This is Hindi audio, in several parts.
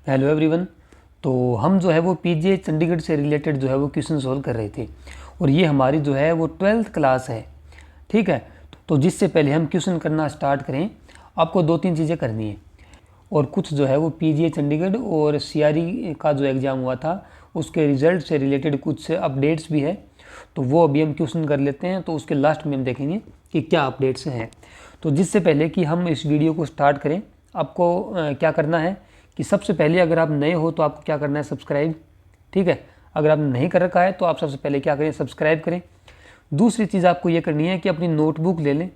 Hello everyone. तो हम जो है वो पीजीआई चंडीगढ़ से रिलेटेड जो है वो क्वेश्चन सॉल्व कर रहे थे और ये हमारी जो है वो 12th क्लास है। ठीक है, तो जिससे पहले हम क्वेश्चन करना स्टार्ट करें आपको दो तीन चीज़ें करनी है और कुछ जो है वो पीजीआई चंडीगढ़ और सीआरई का जो एग्ज़ाम हुआ था उसके रिज़ल्ट से रिलेटेड कुछ अपडेट्स भी है, तो वो अभी हम क्वेश्चन कर लेते हैं। तो उसके लास्ट में हम देखेंगे कि क्या अपडेट्स हैं। तो जिससे पहले कि हम इस वीडियो को स्टार्ट करें आपको क्या करना है कि सबसे पहले अगर आप नए हो तो आपको क्या करना है, सब्सक्राइब। ठीक है, अगर आपने नहीं कर रखा है तो आप सबसे पहले क्या करें, सब्सक्राइब करें। दूसरी चीज़ आपको ये करनी है कि अपनी नोटबुक ले लें।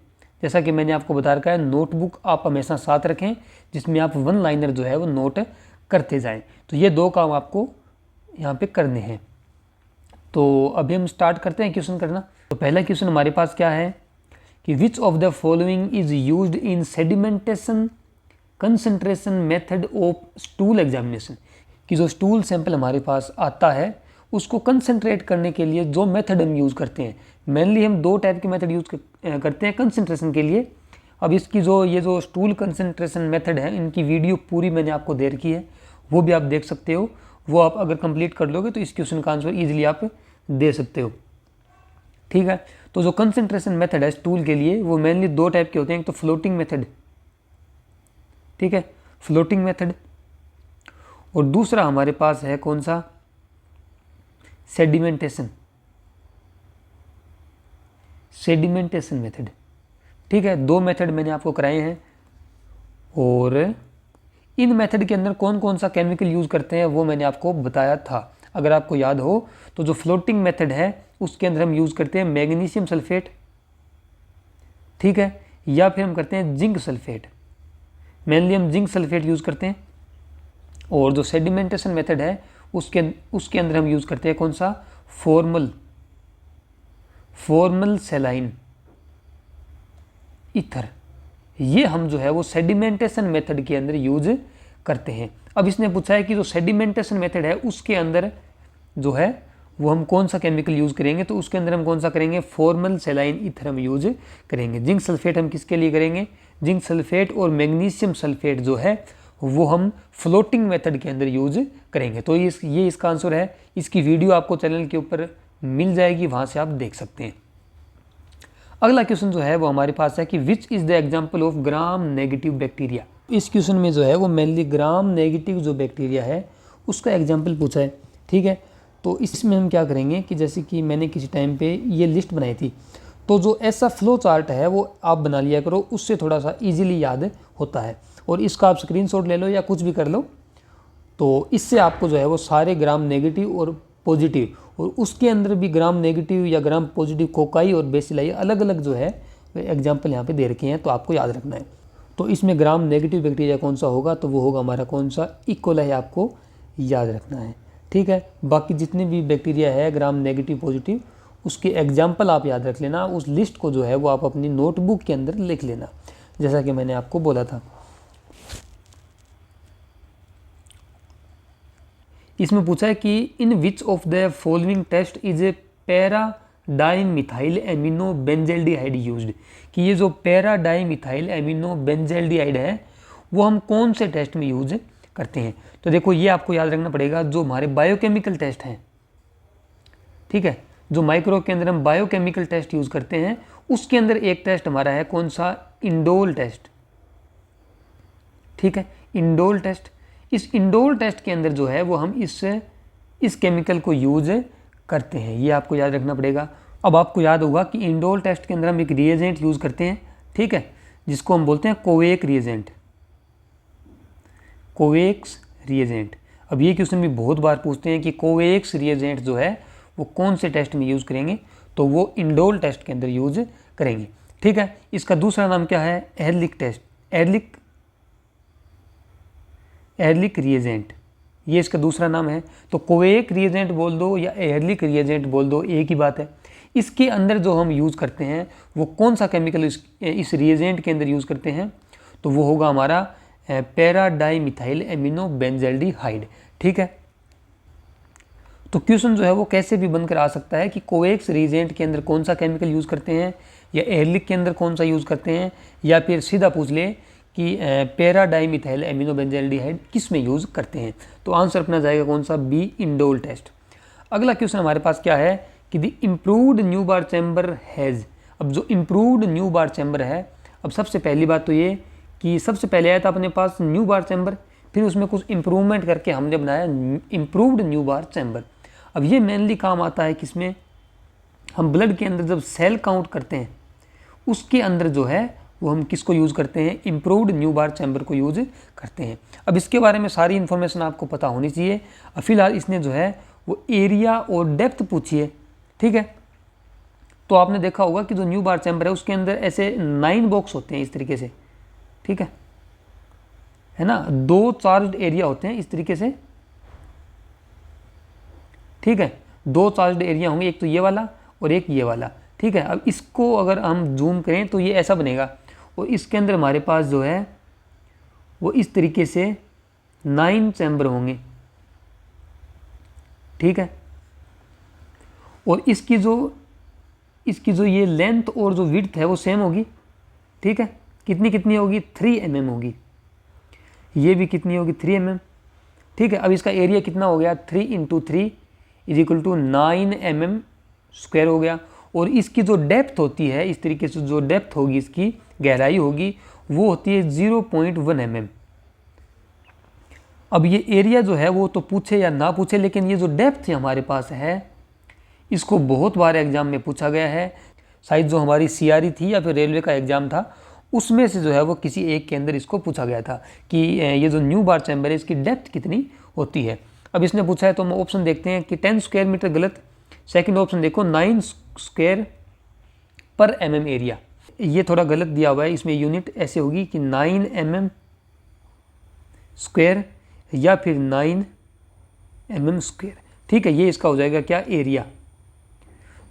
जैसा कि मैंने आपको बता रखा है, नोटबुक आप हमेशा साथ रखें जिसमें आप वन लाइनर जो है वो नोट करते जाएं। तो ये दो काम आपको यहाँ पे करने हैं। तो अभी हम स्टार्ट करते हैं क्वेश्चन करना। तो पहला क्वेश्चन हमारे पास क्या है कि विच of the following is used in sedimentation concentration method of stool examination, कि जो स्टूल सैंपल हमारे पास आता है उसको कंसंट्रेट करने के लिए जो मेथड हम यूज़ करते हैं। मेनली हम दो टाइप के मेथड यूज़ करते हैं कंसंट्रेशन के लिए। अब इसकी ये जो स्टूल कंसंट्रेशन मेथड है इनकी वीडियो पूरी मैंने आपको दे रखी है, वो भी आप देख सकते हो। वो आप अगर कंप्लीट कर लोगे तो इस क्वेश्चन का आंसर ईजिली आप दे सकते हो। ठीक है, तो जो कंसंट्रेशन मेथड है स्टूल के लिए वो मेनली दो टाइप के होते हैं। एक तो फ्लोटिंग मेथड, ठीक है, फ्लोटिंग मेथड, और दूसरा हमारे पास है कौन सा, सेडिमेंटेशन, सेडिमेंटेशन मेथड। ठीक है, दो मेथड मैंने आपको कराए हैं और इन मेथड के अंदर कौन कौन सा केमिकल यूज़ करते हैं वो मैंने आपको बताया था। अगर आपको याद हो तो जो फ्लोटिंग मेथड है उसके अंदर हम यूज़ करते हैं मैग्नीशियम सल्फेट, ठीक है, या फिर हम करते हैं जिंक सल्फेट। मेनली हम जिंक सल्फेट यूज़ करते हैं। और जो सेडिमेंटेशन मेथड है उसके अंदर हम यूज़ करते हैं कौन सा, फॉर्मल सेलाइन ईथर। ये हम जो है वो सेडिमेंटेशन मेथड के अंदर यूज करते हैं। अब इसने पूछा है कि जो सेडिमेंटेशन मेथड है उसके अंदर जो है वो हम कौन सा केमिकल यूज़ करेंगे, तो उसके अंदर हम कौन सा करेंगे, फॉर्मल सेलाइन ईथर हम यूज करेंगे। जिंक सल्फेट हम किसके लिए करेंगे, जिंक सल्फेट और मैग्नीशियम सल्फेट जो है वो हम फ्लोटिंग मेथड के अंदर यूज करेंगे। तो ये इसका आंसर है। इसकी वीडियो आपको चैनल के ऊपर मिल जाएगी, वहाँ से आप देख सकते हैं। अगला क्वेश्चन जो है वो हमारे पास है कि which is the example of gram negative bacteria. इस क्वेश्चन में जो है वो मेनली ग्राम नेगेटिव जो बैक्टीरिया है उसका एग्जाम्पल पूछा है। ठीक है, तो इसमें हम क्या करेंगे कि जैसे कि मैंने किसी टाइम पे ये लिस्ट बनाई थी, तो जो ऐसा फ्लो चार्ट है वो आप बना लिया करो, उससे थोड़ा सा इजीली याद होता है। और इसका आप स्क्रीनशॉट ले लो या कुछ भी कर लो, तो इससे आपको जो है वो सारे ग्राम नेगेटिव और पॉजिटिव, और उसके अंदर भी ग्राम नेगेटिव या ग्राम पॉजिटिव कोकाई और बेसिलाई अलग अलग जो है एग्जाम्पल यहाँ पे दे रखे हैं, तो आपको याद रखना है। तो इसमें ग्राम नेगेटिव बैक्टीरिया कौन सा होगा, तो वो होगा हमारा कौन सा, इकोलाई, आपको याद रखना है। ठीक है, बाकी जितने भी बैक्टीरिया है ग्राम नेगेटिव पॉजिटिव उसके एग्जाम्पल आप याद रख लेना। उस लिस्ट को जो है वो आप अपनी नोटबुक के अंदर लिख लेना, जैसा कि मैंने आपको बोला था। इसमें पूछा है कि in which of the following test is a para dimethyl amino benzaldehyde used, कि ये जो पैरा डाइमिथाइल एमिनो बेंजेल्डिहाइड है वो हम कौन से टेस्ट में यूज करते हैं। तो देखो ये आपको याद रखना पड़ेगा, जो हमारे बायोकेमिकल टेस्ट हैं, ठीक है, जो माइक्रो के अंदर हम बायोकेमिकल टेस्ट यूज करते हैं उसके अंदर एक टेस्ट हमारा है कौन सा, इंडोल टेस्ट। ठीक है, इंडोल टेस्ट। इस इंडोल टेस्ट के अंदर जो है वो हम इस केमिकल को यूज करते हैं, ये आपको याद रखना पड़ेगा। अब आपको याद होगा कि इंडोल टेस्ट के अंदर हम एक रिएजेंट यूज़ करते हैं, ठीक है, जिसको हम बोलते हैं कोवेक रिएजेंट, कोवेक्स रिएजेंट। अब ये क्वेश्चन भी बहुत बार पूछते हैं कि कोवेक्स रिएजेंट जो है वो कौन से टेस्ट में यूज़ करेंगे, तो वो इंडोल टेस्ट के अंदर यूज करेंगे। ठीक है, इसका दूसरा नाम क्या है, एहरलिक टेस्ट, एहरलिक रिएजेंट, ये इसका दूसरा नाम है। तो कोवेक रिएजेंट बोल दो या एहरलिक रिएजेंट बोल दो, एक ही बात है। इसके अंदर जो हम यूज़ करते हैं वो कौन सा केमिकल इस रिएजेंट के अंदर यूज़ करते हैं, तो वो होगा हमारा पैरा डाइमिथाइल एमिनो बेंजेल्डिहाइड। ठीक है, तो क्वेश्चन जो है वो कैसे भी बनकर आ सकता है कि कोवेक्स रिएजेंट के अंदर कौन सा केमिकल यूज़ करते हैं, या एहरलिक के अंदर कौन सा यूज़ करते हैं, या फिर सीधा पूछ ले कि पैराडाइमिथाइल एमिनोबेंजाल्डिहाइड किस में यूज़ करते हैं। तो आंसर अपना जाएगा कौन सा, बी, इंडोल टेस्ट। अगला क्वेश्चन हमारे पास क्या है कि the improved new bar chamber has. अब जो इम्प्रूव्ड न्यू बार चैम्बर है, अब सबसे पहली बात तो ये कि सबसे पहले आया था अपने पास न्यू बार चैम्बर, फिर उसमें कुछ इम्प्रूवमेंट करके हमने बनाया इम्प्रूव्ड न्यू बार चैम्बर। अब ये मेनली काम आता है किसमें, हम ब्लड के अंदर जब सेल काउंट करते हैं उसके अंदर जो है वो हम किसको यूज़ करते हैं, इम्प्रूव्ड न्यू बार चैम्बर को यूज़ करते हैं। अब इसके बारे में सारी इन्फॉर्मेशन आपको पता होनी चाहिए। अब फिलहाल इसने जो है वो एरिया और डेप्थ पूछी है, ठीक है। तो आपने देखा होगा कि जो न्यू बार चैम्बर है उसके अंदर ऐसे 9 बॉक्स होते हैं इस तरीके से, ठीक है ना, 2 चार्ज्ड एरिया होते हैं इस तरीके से, ठीक है। 2 चार्ज्ड एरिया होंगे, एक तो ये वाला और एक ये वाला, ठीक है। अब इसको अगर हम जूम करें तो ये ऐसा बनेगा और इसके अंदर हमारे पास जो है वो इस तरीके से 9 चैम्बर होंगे, ठीक है। और इसकी जो ये लेंथ और जो विड्थ है वो सेम होगी, ठीक है। कितनी होगी, 3 mm होगी। ये भी कितनी होगी, 3 mm, ठीक है। अब इसका एरिया कितना हो गया, 3 × 3 = 9 mm स्क्वायर हो गया। और इसकी जो डेप्थ होती है, इस तरीके से जो डेप्थ होगी, इसकी गहराई होगी, वो होती है 0.1 mm। अब ये एरिया जो है वो तो पूछे या ना पूछे, लेकिन ये जो डेप्थ हमारे पास है इसको बहुत बार एग्जाम में पूछा गया है। शायद जो हमारी CRE थी या फिर रेलवे का एग्जाम था उसमें से जो है वो किसी एक के अंदर इसको पूछा गया था कि ये जो न्यू बार चैम्बर है इसकी डेप्थ कितनी होती है। अब इसने पूछा है तो हम ऑप्शन देखते हैं कि 10 स्क्वायर मीटर गलत, सेकंड ऑप्शन देखो 9 स्क्वायर पर mm एरिया, ये थोड़ा गलत दिया हुआ है। इसमें यूनिट ऐसे होगी कि 9 mm स्क्वायर या फिर 9 mm स्क्वायर, ठीक है। ये इसका हो जाएगा क्या, एरिया,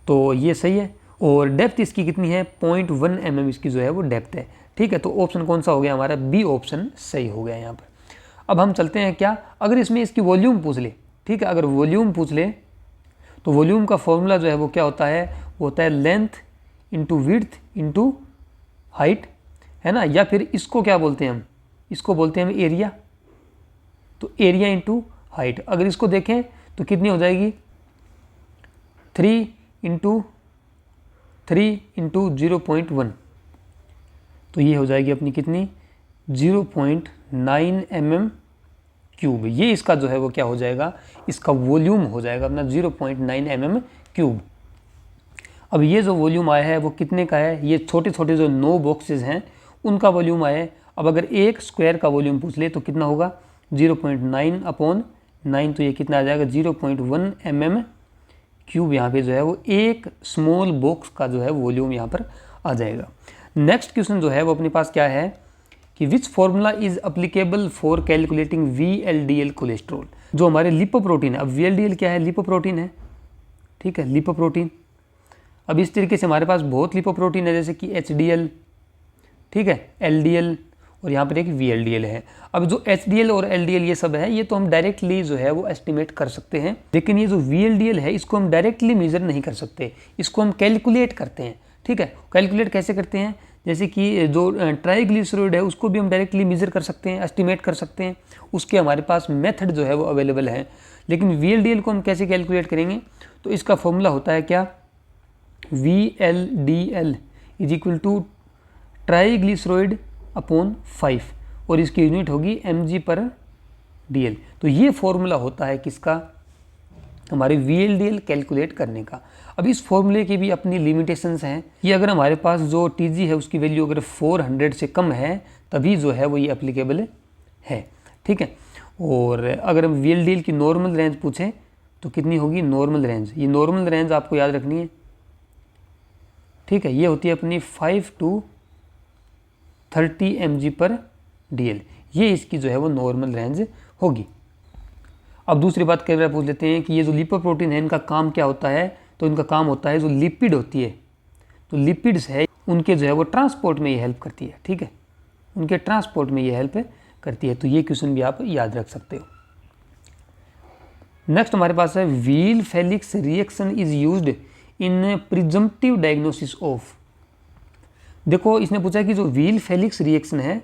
तो ये सही है। और डेप्थ इसकी कितनी है, 0.1 mm इसकी जो है वो डेप्थ है, ठीक है। तो ऑप्शन कौन सा हो गया हमारा, बी ऑप्शन सही हो गया यहाँ पर। अब हम चलते हैं क्या, अगर इसमें इसकी वॉल्यूम पूछ ले, ठीक है। अगर वॉल्यूम पूछ ले तो वॉल्यूम का फॉर्मूला जो है वो क्या होता है, वो होता है length into width into height, है ना। या फिर इसको क्या बोलते हैं हम, इसको बोलते हैं हम एरिया, तो एरिया इंटू हाइट। अगर इसको देखें तो कितनी हो जाएगी, 3 × 0.1, तो ये हो जाएगी अपनी कितनी, 0.9 mm क्यूब। ये इसका जो है वो क्या हो जाएगा, इसका वॉल्यूम हो जाएगा अपना 0.9 mm क्यूब। अब ये जो वॉल्यूम आया है वो कितने का है, ये छोटे छोटे जो 9 बॉक्सेस हैं उनका वॉल्यूम आया है। अब अगर एक स्क्वायर का वॉल्यूम पूछ ले तो कितना होगा, 0.9/9, तो ये कितना आ जाएगा, 0.1 mm क्यूब। यहाँ पे जो है वो एक स्मॉल बॉक्स का जो है वॉल्यूम यहाँ पर आ जाएगा। नेक्स्ट क्वेश्चन जो है वो अपने पास क्या है कि which formula is applicable for calculating VLDL cholesterol, जो हमारे लिपोप्रोटीन है। अब VLDL क्या है, लिपोप्रोटीन है, ठीक है, लिपोप्रोटीन। अब इस तरीके से हमारे पास बहुत लिपोप्रोटीन है, जैसे कि HDL, ठीक है, LDL और यहाँ पर एक VLDL है। अब जो HDL और LDL ये सब है, ये तो हम डायरेक्टली जो है वो एस्टिमेट कर सकते हैं, लेकिन ये जो VLDL है इसको हम डायरेक्टली मेजर नहीं कर सकते, इसको हम कैलकुलेट करते हैं, ठीक है। कैलकुलेट कैसे करते हैं, जैसे कि जो ट्राइग्लिसराइड है उसको भी हम डायरेक्टली मेजर कर सकते हैं, एस्टिमेट कर सकते हैं, उसके हमारे पास मेथड जो है वो अवेलेबल है। लेकिन VLDL को हम कैसे कैलकुलेट करेंगे, तो इसका फॉर्मूला होता है क्या, VLDL = ट्राइग्लिसराइड अपॉन 5 और इसकी यूनिट होगी mg/dl। तो ये फॉर्मूला होता है किसका, हमारे VLDL कैलकुलेट करने का। अब इस फॉर्मूले की भी अपनी लिमिटेशंस हैं। ये अगर हमारे पास जो TG है उसकी वैल्यू अगर 400 से कम है तभी जो है वो ये एप्लीकेबल है, ठीक है। और अगर हम VLDL की नॉर्मल रेंज पूछें तो कितनी होगी, नॉर्मल रेंज, ये नॉर्मल रेंज आपको याद रखनी है, ठीक है। ये होती है अपनी 5 to 30 mg/dl, ये इसकी जो है वो नॉर्मल रेंज होगी। अब दूसरी बात कई बार पूछ लेते हैं कि ये जो लिपोप्रोटीन है इनका काम क्या होता है, तो इनका काम होता है जो लिपिड होती है, तो लिपिड्स है उनके जो है वो ट्रांसपोर्ट में ये हेल्प करती है, ठीक है, उनके ट्रांसपोर्ट में ये हेल्प करती है। तो ये क्वेश्चन भी आप याद रख सकते हो। नेक्स्ट हमारे पास है wheel Felix reaction is used in presumptive diagnosis of. देखो इसने पूछा कि जो व्हील फेलिक्स रिएक्शन है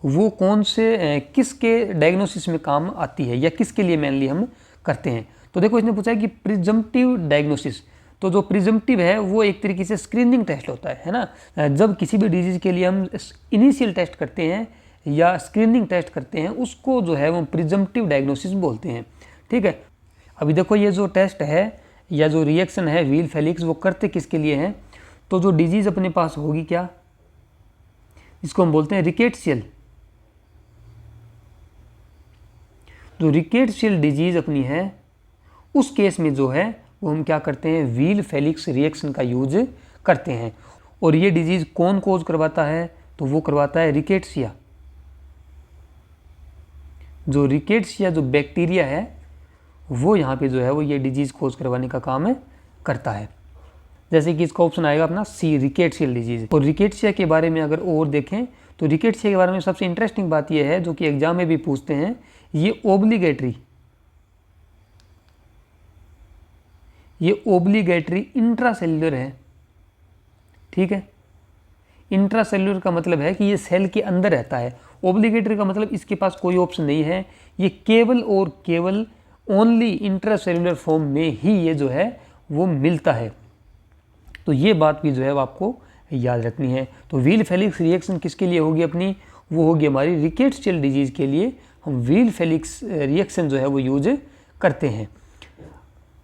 वो कौन से किसके डायग्नोसिस में काम आती है या किसके लिए मेनली हम करते हैं। तो देखो इसने पूछा है कि प्रिजम्पटिव डायग्नोसिस, तो जो प्रिजम्पटिव है वो एक तरीके से स्क्रीनिंग टेस्ट होता है ना। जब किसी भी डिजीज़ के लिए हम इनिशियल टेस्ट करते हैं या स्क्रीनिंग टेस्ट करते हैं उसको जो है वो प्रिजम्पटिव डायग्नोसिस बोलते हैं, ठीक है। अभी देखो ये जो टेस्ट है या जो रिएक्शन है व्हील फेलिक्स वो करते किसके लिए हैं, तो जो डिजीज़ अपने पास होगी क्या, इसको हम बोलते हैं रिकेट्सियल। जो रिकेट्सियल डिजीज़ अपनी है उस केस में जो है वो हम क्या करते हैं, व्हील फेलिक्स रिएक्शन का यूज करते हैं। और ये डिजीज़ कौन कोज करवाता है, तो वो करवाता है रिकेट्सिया। जो रिकेट्सिया जो बैक्टीरिया है वो यहाँ पे जो है वो ये डिजीज़ कोज करवाने का काम करता है। जैसे कि इसका ऑप्शन आएगा अपना सी, रिकेट्सियल डिजीज़। और रिकेट्सिया के बारे में अगर और देखें तो रिकेट्सिया के बारे में सबसे इंटरेस्टिंग बात यह है जो कि एग्जाम में भी पूछते हैं, ये ओब्लिगेटरी इंट्रासेल्युलर है, ठीक है। इंट्रासेल्युलर का मतलब है कि ये सेल के अंदर रहता है। ओब्लिगेटरी का मतलब इसके पास कोई ऑप्शन नहीं है, ये केवल और केवल ओनली इंट्रासेल्युलर फॉर्म में ही ये जो है वो मिलता है। तो ये बात भी जो है वो आपको याद रखनी है। तो व्हील फेलिक्स रिएक्शन किसके लिए होगी अपनी, वो होगी हमारी रिकेट्सियल डिजीज़ के लिए हम व्हील फेलिक्स रिएक्शन जो है वो यूज करते हैं।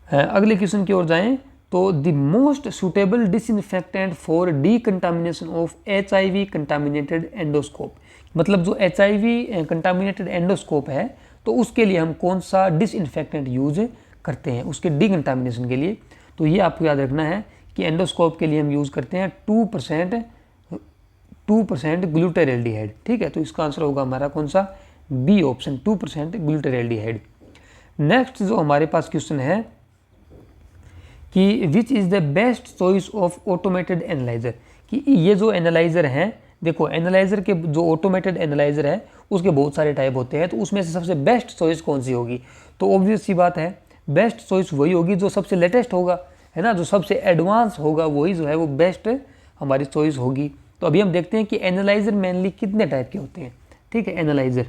अगले क्वेश्चन की ओर जाएं तो the most suitable disinfectant for decontamination of HIV contaminated endoscope, मतलब जो HIV कंटामिनेटेड एंडोस्कोप है तो उसके लिए हम कौन सा डिसइंफेक्टेंट यूज करते हैं उसके डीकंटामिनेशन के लिए। तो ये आपको याद रखना है कि एंडोस्कोप के लिए हम यूज़ करते हैं 2% ग्लूटारेल्डिहाइड, ठीक है। तो इसका आंसर होगा हमारा कौन सा, बी ऑप्शन, 2% ग्लूटारेल्डिहाइड। नेक्स्ट जो हमारे पास क्वेश्चन है कि which is the best choice of automated analyser, कि ये जो एनालाइज़र हैं, देखो एनालाइज़र के जो ऑटोमेटेड एनालाइज़र है उसके बहुत सारे टाइप होते हैं, तो उसमें से सबसे बेस्ट चॉइस कौन सी होगी। तो ऑब्वियस सी बात है बेस्ट चॉइस वही होगी जो सबसे लेटेस्ट होगा, है ना, जो सबसे एडवांस होगा वही जो है वो बेस्ट हमारी चॉइस होगी। तो अभी हम देखते हैं कि एनालाइज़र मेनली कितने टाइप के होते हैं, ठीक है। एनालाइज़र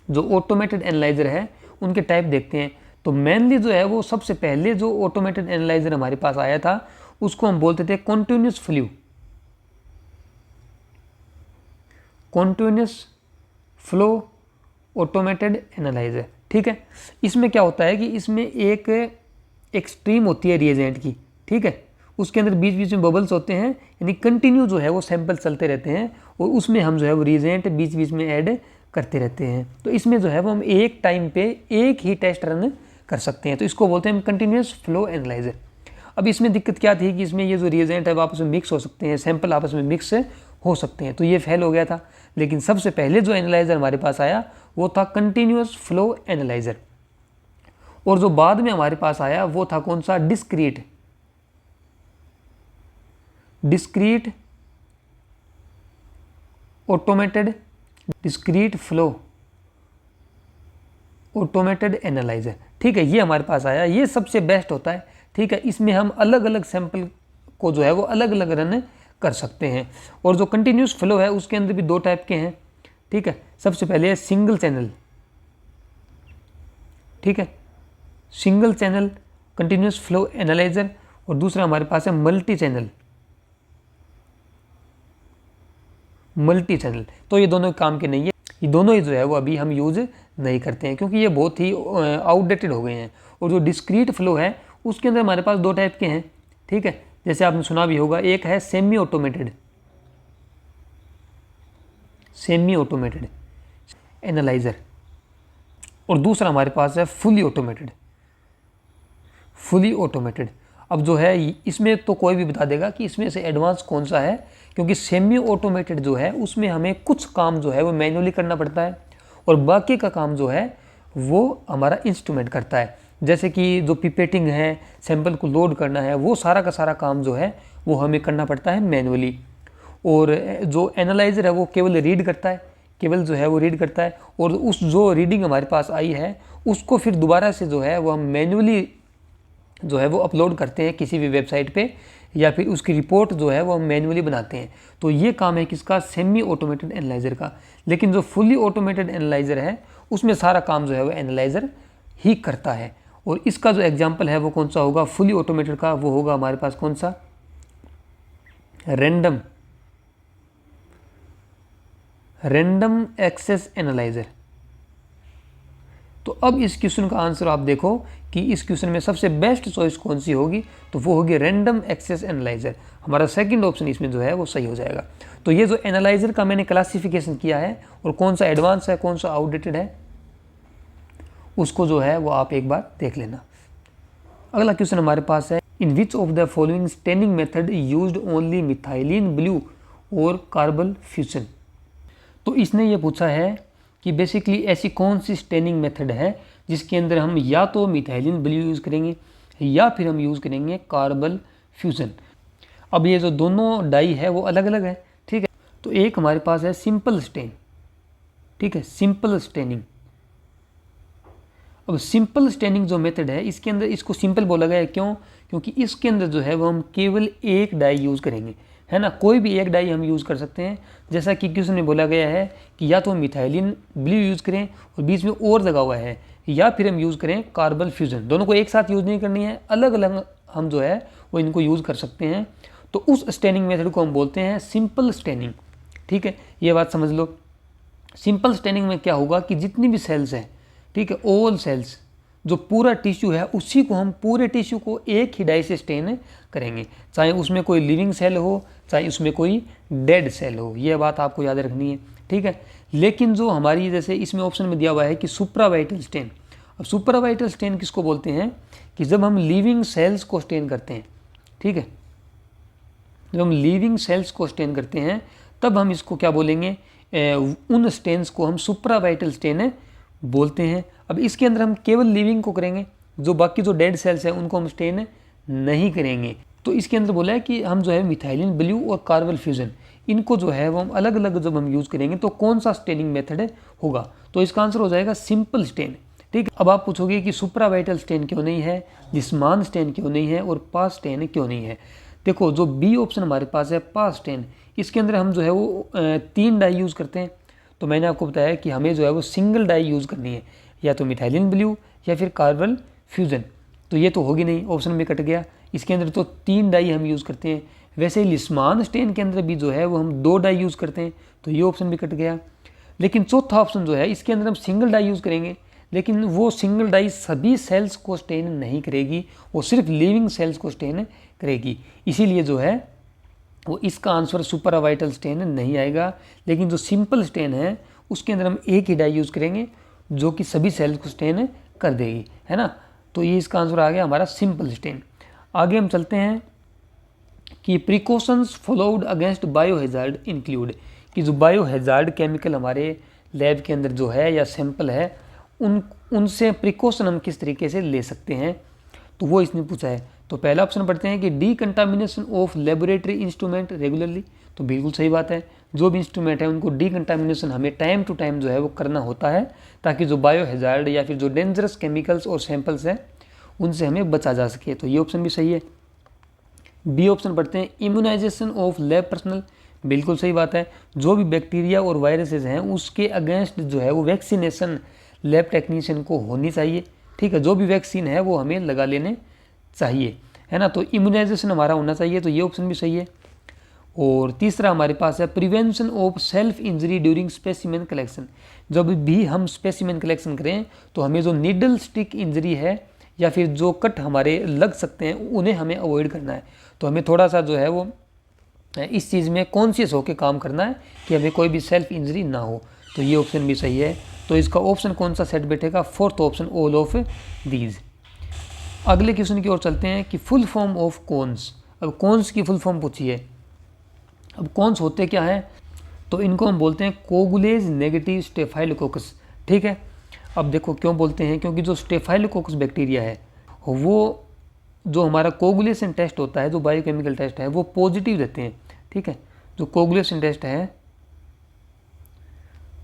जो ऑटोमेटेड एनालाइज़र है उनके टाइप देखते हैं। तो मेनली जो है वो सबसे पहले जो ऑटोमेटेड एनालाइज़र हमारे पास आया था उसको हम बोलते थे कॉन्टिन्यूस फ्लो ऑटोमेटेड एनालाइज़र, ठीक है। इसमें क्या होता है कि इसमें एक स्ट्रीम होती है रिएजेंट की, ठीक है, उसके अंदर बीच बीच में बबल्स होते हैं, यानी कंटिन्यू जो है वो सैंपल चलते रहते हैं और उसमें हम जो है वो रिएजेंट बीच बीच में ऐड करते रहते हैं। तो इसमें जो है वो हम एक टाइम पे एक ही टेस्ट रन कर सकते हैं, तो इसको बोलते हैं हम कंटिन्यूस फ्लो एनालाइज़र। अब इसमें दिक्कत क्या थी कि इसमें ये जो रिएजेंट है वो आपस में मिक्स हो सकते हैं, सैंपल आपस में मिक्स हो सकते हैं, तो ये फेल हो गया था। लेकिन सबसे पहले जो एनालाइज़र हमारे पास आया वो था कंटिन्यूस फ्लो एनालाइज़र, और जो बाद में हमारे पास आया वो था कौन सा, डिस्क्रीट फ्लो ऑटोमेटेड एनालाइज़र, ठीक है। ये हमारे पास आया, ये सबसे बेस्ट होता है, ठीक है। इसमें हम अलग अलग सैंपल को जो है वो अलग अलग रन कर सकते हैं। और जो कंटिन्यूस फ्लो है उसके अंदर भी दो टाइप के हैं, ठीक है। सबसे पहले है सिंगल चैनल, ठीक है, single channel continuous flow analyser, और दूसरा हमारे पास है मल्टी चैनल। तो ये दोनों काम के नहीं है, ये दोनों ही जो है वो अभी हम यूज़ नहीं करते हैं क्योंकि ये बहुत ही आउटडेटेड हो गए हैं। और जो डिस्क्रीट फ्लो है उसके अंदर हमारे पास दो टाइप के हैं, ठीक है। जैसे आपने सुना भी होगा, एक है सेमी ऑटोमेटेड एनालाइज़र, और दूसरा हमारे पास है फुली ऑटोमेटेड। अब जो है इसमें तो कोई भी बता देगा कि इसमें से एडवांस कौन सा है, क्योंकि सेमी ऑटोमेटेड जो है उसमें हमें कुछ काम जो है वो मैन्युअली करना पड़ता है और बाकी का काम जो है वो हमारा इंस्ट्रूमेंट करता है। जैसे कि जो पिपेटिंग है, सैंपल को लोड करना है, वो सारा का सारा काम जो है वो हमें करना पड़ता है मैन्युअली। और जो एनालाइज़र है वो केवल रीड करता है, और उस जो रीडिंग हमारे पास आई है उसको फिर दोबारा से जो है वो हम मैन्युअली जो है वो अपलोड करते हैं किसी भी वेबसाइट पे, या फिर उसकी रिपोर्ट जो है वो हम मैन्युअली बनाते हैं। तो ये काम है किसका, सेमी ऑटोमेटेड एनालाइज़र का। लेकिन जो फुली ऑटोमेटेड एनालाइज़र है उसमें सारा काम जो है वो एनालाइज़र ही करता है। और इसका जो एग्जांपल है वो कौन सा होगा फुली ऑटोमेटेड का, वो होगा हमारे पास कौन सा, रैंडम एक्सेस एनालाइज़र। तो अब इस क्वेश्चन का आंसर आप देखो कि इस क्वेश्चन में सबसे बेस्ट चॉइस कौन सी होगी, तो वो होगी रैंडम एक्सेस एनालाइज़र। हमारा सेकंड ऑप्शन इसमें जो है वो सही हो जाएगा। तो ये जो एनालाइज़र का मैंने क्लासिफिकेशन किया है और कौन सा एडवांस है कौन सा आउटडेटेड है, उसको जो है वो आप एक बार देख लेना। अगला क्वेश्चन हमारे पास है, in which of the following staining method used only methylene blue और कार्बल फ्यूजन। तो इसने ये पूछा है कि बेसिकली ऐसी कौन सी स्टेनिंग मेथड है जिसके अंदर हम या तो मिथाइलिन ब्लू यूज़ करेंगे या फिर हम यूज़ करेंगे कार्बल फ्यूजन। अब ये जो दोनों डाई है वो अलग अलग है, ठीक है। तो एक हमारे पास है सिंपल स्टेन, ठीक है, सिंपल स्टेनिंग। अब सिंपल स्टेनिंग जो मेथड है इसके अंदर इसको सिंपल बोला गया है, क्यों, क्योंकि इसके अंदर जो है वो हम केवल एक डाई यूज़ करेंगे, है ना, कोई भी एक डाई हम यूज़ कर सकते हैं। जैसा कि क्वेश्चन में बोला गया है कि या तो मिथाइलिन ब्लू यूज़ करें और बीच में और लगा हुआ है, या फिर हम यूज़ करें कार्बल फ्यूजन। दोनों को एक साथ यूज़ नहीं करनी है, अलग अलग हम जो है वो इनको यूज़ कर सकते हैं। तो उस स्टेनिंग मेथड को हम बोलते हैं सिंपल स्टेनिंग, ठीक है, ये बात समझ लो। सिंपल स्टेनिंग में क्या होगा कि जितनी भी सेल्स हैं, ठीक है, ऑल सेल्स, जो पूरा टिश्यू है उसी को हम पूरे टिश्यू को एक ही डाई से स्टेन करेंगे, चाहे उसमें कोई लिविंग सेल हो चाहे उसमें कोई डेड सेल हो, यह बात आपको याद रखनी है, ठीक है। लेकिन जो हमारी जैसे इसमें ऑप्शन में दिया हुआ है कि सुप्रावाइटल स्टेन। अब सुप्रावाइटल स्टेन किसको बोलते हैं कि जब हम लिविंग सेल्स को स्टेन करते हैं, ठीक है, जब हम लिविंग सेल्स को स्टेन करते हैं तब हम इसको क्या बोलेंगे, उन स्टेन्स को हम सुप्रावाइटल स्टेन बोलते हैं। अब इसके अंदर हम केवल लिविंग को करेंगे, जो बाकी जो डेड सेल्स हैं उनको हम स्टेन नहीं करेंगे। तो इसके अंदर बोला है कि हम जो है मिथाइलिन ब्लू और कार्बल फ्यूजन इनको जो है वो हम अलग अलग जब हम यूज़ करेंगे तो कौन सा स्टेनिंग मेथड होगा, तो इसका आंसर हो जाएगा सिंपल स्टेन, ठीक है। अब आप पूछोगे कि सुप्रावाइटल स्टेन क्यों नहीं है, जिस्मान स्टेन क्यों नहीं है और पास स्टेन क्यों नहीं है। देखो जो बी ऑप्शन हमारे पास है पास स्टेन, इसके अंदर हम जो है वो 3 डाई यूज़ करते हैं। तो मैंने आपको बताया कि हमें जो है वो सिंगल डाई यूज़ करनी है, या तो मिथाइलिन ब्लू या फिर कार्बल फ्यूजन। तो ये तो होगी नहीं, ऑप्शन में कट गया। इसके अंदर तो 3 डाई हम यूज़ करते हैं। वैसे ही लिस्मान स्टेन के अंदर भी जो है वो हम 2 डाई यूज़ करते हैं, तो ये ऑप्शन भी कट गया। लेकिन चौथा ऑप्शन जो है इसके अंदर हम सिंगल डाई यूज़ करेंगे, लेकिन वो सिंगल डाई सभी सेल्स को स्टेन नहीं करेगी, वो सिर्फ लिविंग सेल्स को स्टेन करेगी। इसीलिए जो है वो इसका आंसर सुपरावाइटल स्टेन नहीं आएगा। लेकिन जो सिंपल स्टेन है उसके अंदर हम एक ही डाई यूज़ करेंगे जो कि सभी सेल्स को स्टेन कर देगी, है ना। तो ये इसका आंसर आ गया हमारा सिंपल स्टेन। आगे हम चलते हैं कि प्रिकॉशंस फॉलोड अगेंस्ट बायोहैजार्ड इंक्लूड, कि जो बायोहैजार्ड केमिकल हमारे लैब के अंदर जो है या सैंपल है उनसे प्रिकॉशन हम किस तरीके से ले सकते हैं, तो वो इसने पूछा है। तो पहला ऑप्शन पढ़ते हैं कि decontamination of laboratory instrument regularly, तो बिल्कुल सही बात है। जो भी इंस्ट्रूमेंट है उनको डीकंटामिनेशन हमें टाइम टू टाइम जो है वो करना होता है, ताकि जो बायोहैजार्ड या फिर जो डेंजरस केमिकल्स और सैंपल्स हैं उनसे हमें बचा जा सके। तो ये ऑप्शन भी सही है। बी ऑप्शन पढ़ते हैं इम्यूनाइजेशन ऑफ लैब पर्सनल, बिल्कुल सही बात है। जो भी बैक्टीरिया और वायरसेस हैं उसके अगेंस्ट जो है वो वैक्सीनेशन लैब टेक्नीशियन को होनी चाहिए, ठीक है। जो भी वैक्सीन है वो हमें लगा लेने चाहिए, है ना। तो इम्यूनाइजेशन हमारा होना चाहिए, तो ये ऑप्शन भी सही है। और तीसरा हमारे पास है prevention of self injury during specimen collection. जब भी हम स्पेसिमेन कलेक्शन करें तो हमें जो नीडल स्टिक इंजरी है या फिर जो कट हमारे लग सकते हैं उन्हें हमें अवॉइड करना है। तो हमें थोड़ा सा जो है वो इस चीज़ में कॉन्शियस होकर काम करना है कि हमें कोई भी सेल्फ इंजरी ना हो। तो ये ऑप्शन भी सही है। तो इसका ऑप्शन कौन सा सेट बैठेगा, fourth option all of these. अगले क्वेश्चन की ओर चलते हैं कि फुल फॉर्म ऑफ कॉन्स। अब कॉन्स की फुल फॉर्म पूछी है। अब कॉन्स होते क्या है, तो इनको हम बोलते हैं कोगुलेज नेगेटिव स्टेफाइलोकोकस, ठीक है। अब देखो क्यों बोलते हैं, क्योंकि जो स्टेफाइलोकोकस बैक्टीरिया है वो जो हमारा कोगुलेशन टेस्ट होता है, जो बायोकेमिकल टेस्ट है वो पॉजिटिव देते हैं, ठीक है। जो कोगुलेशन टेस्ट है,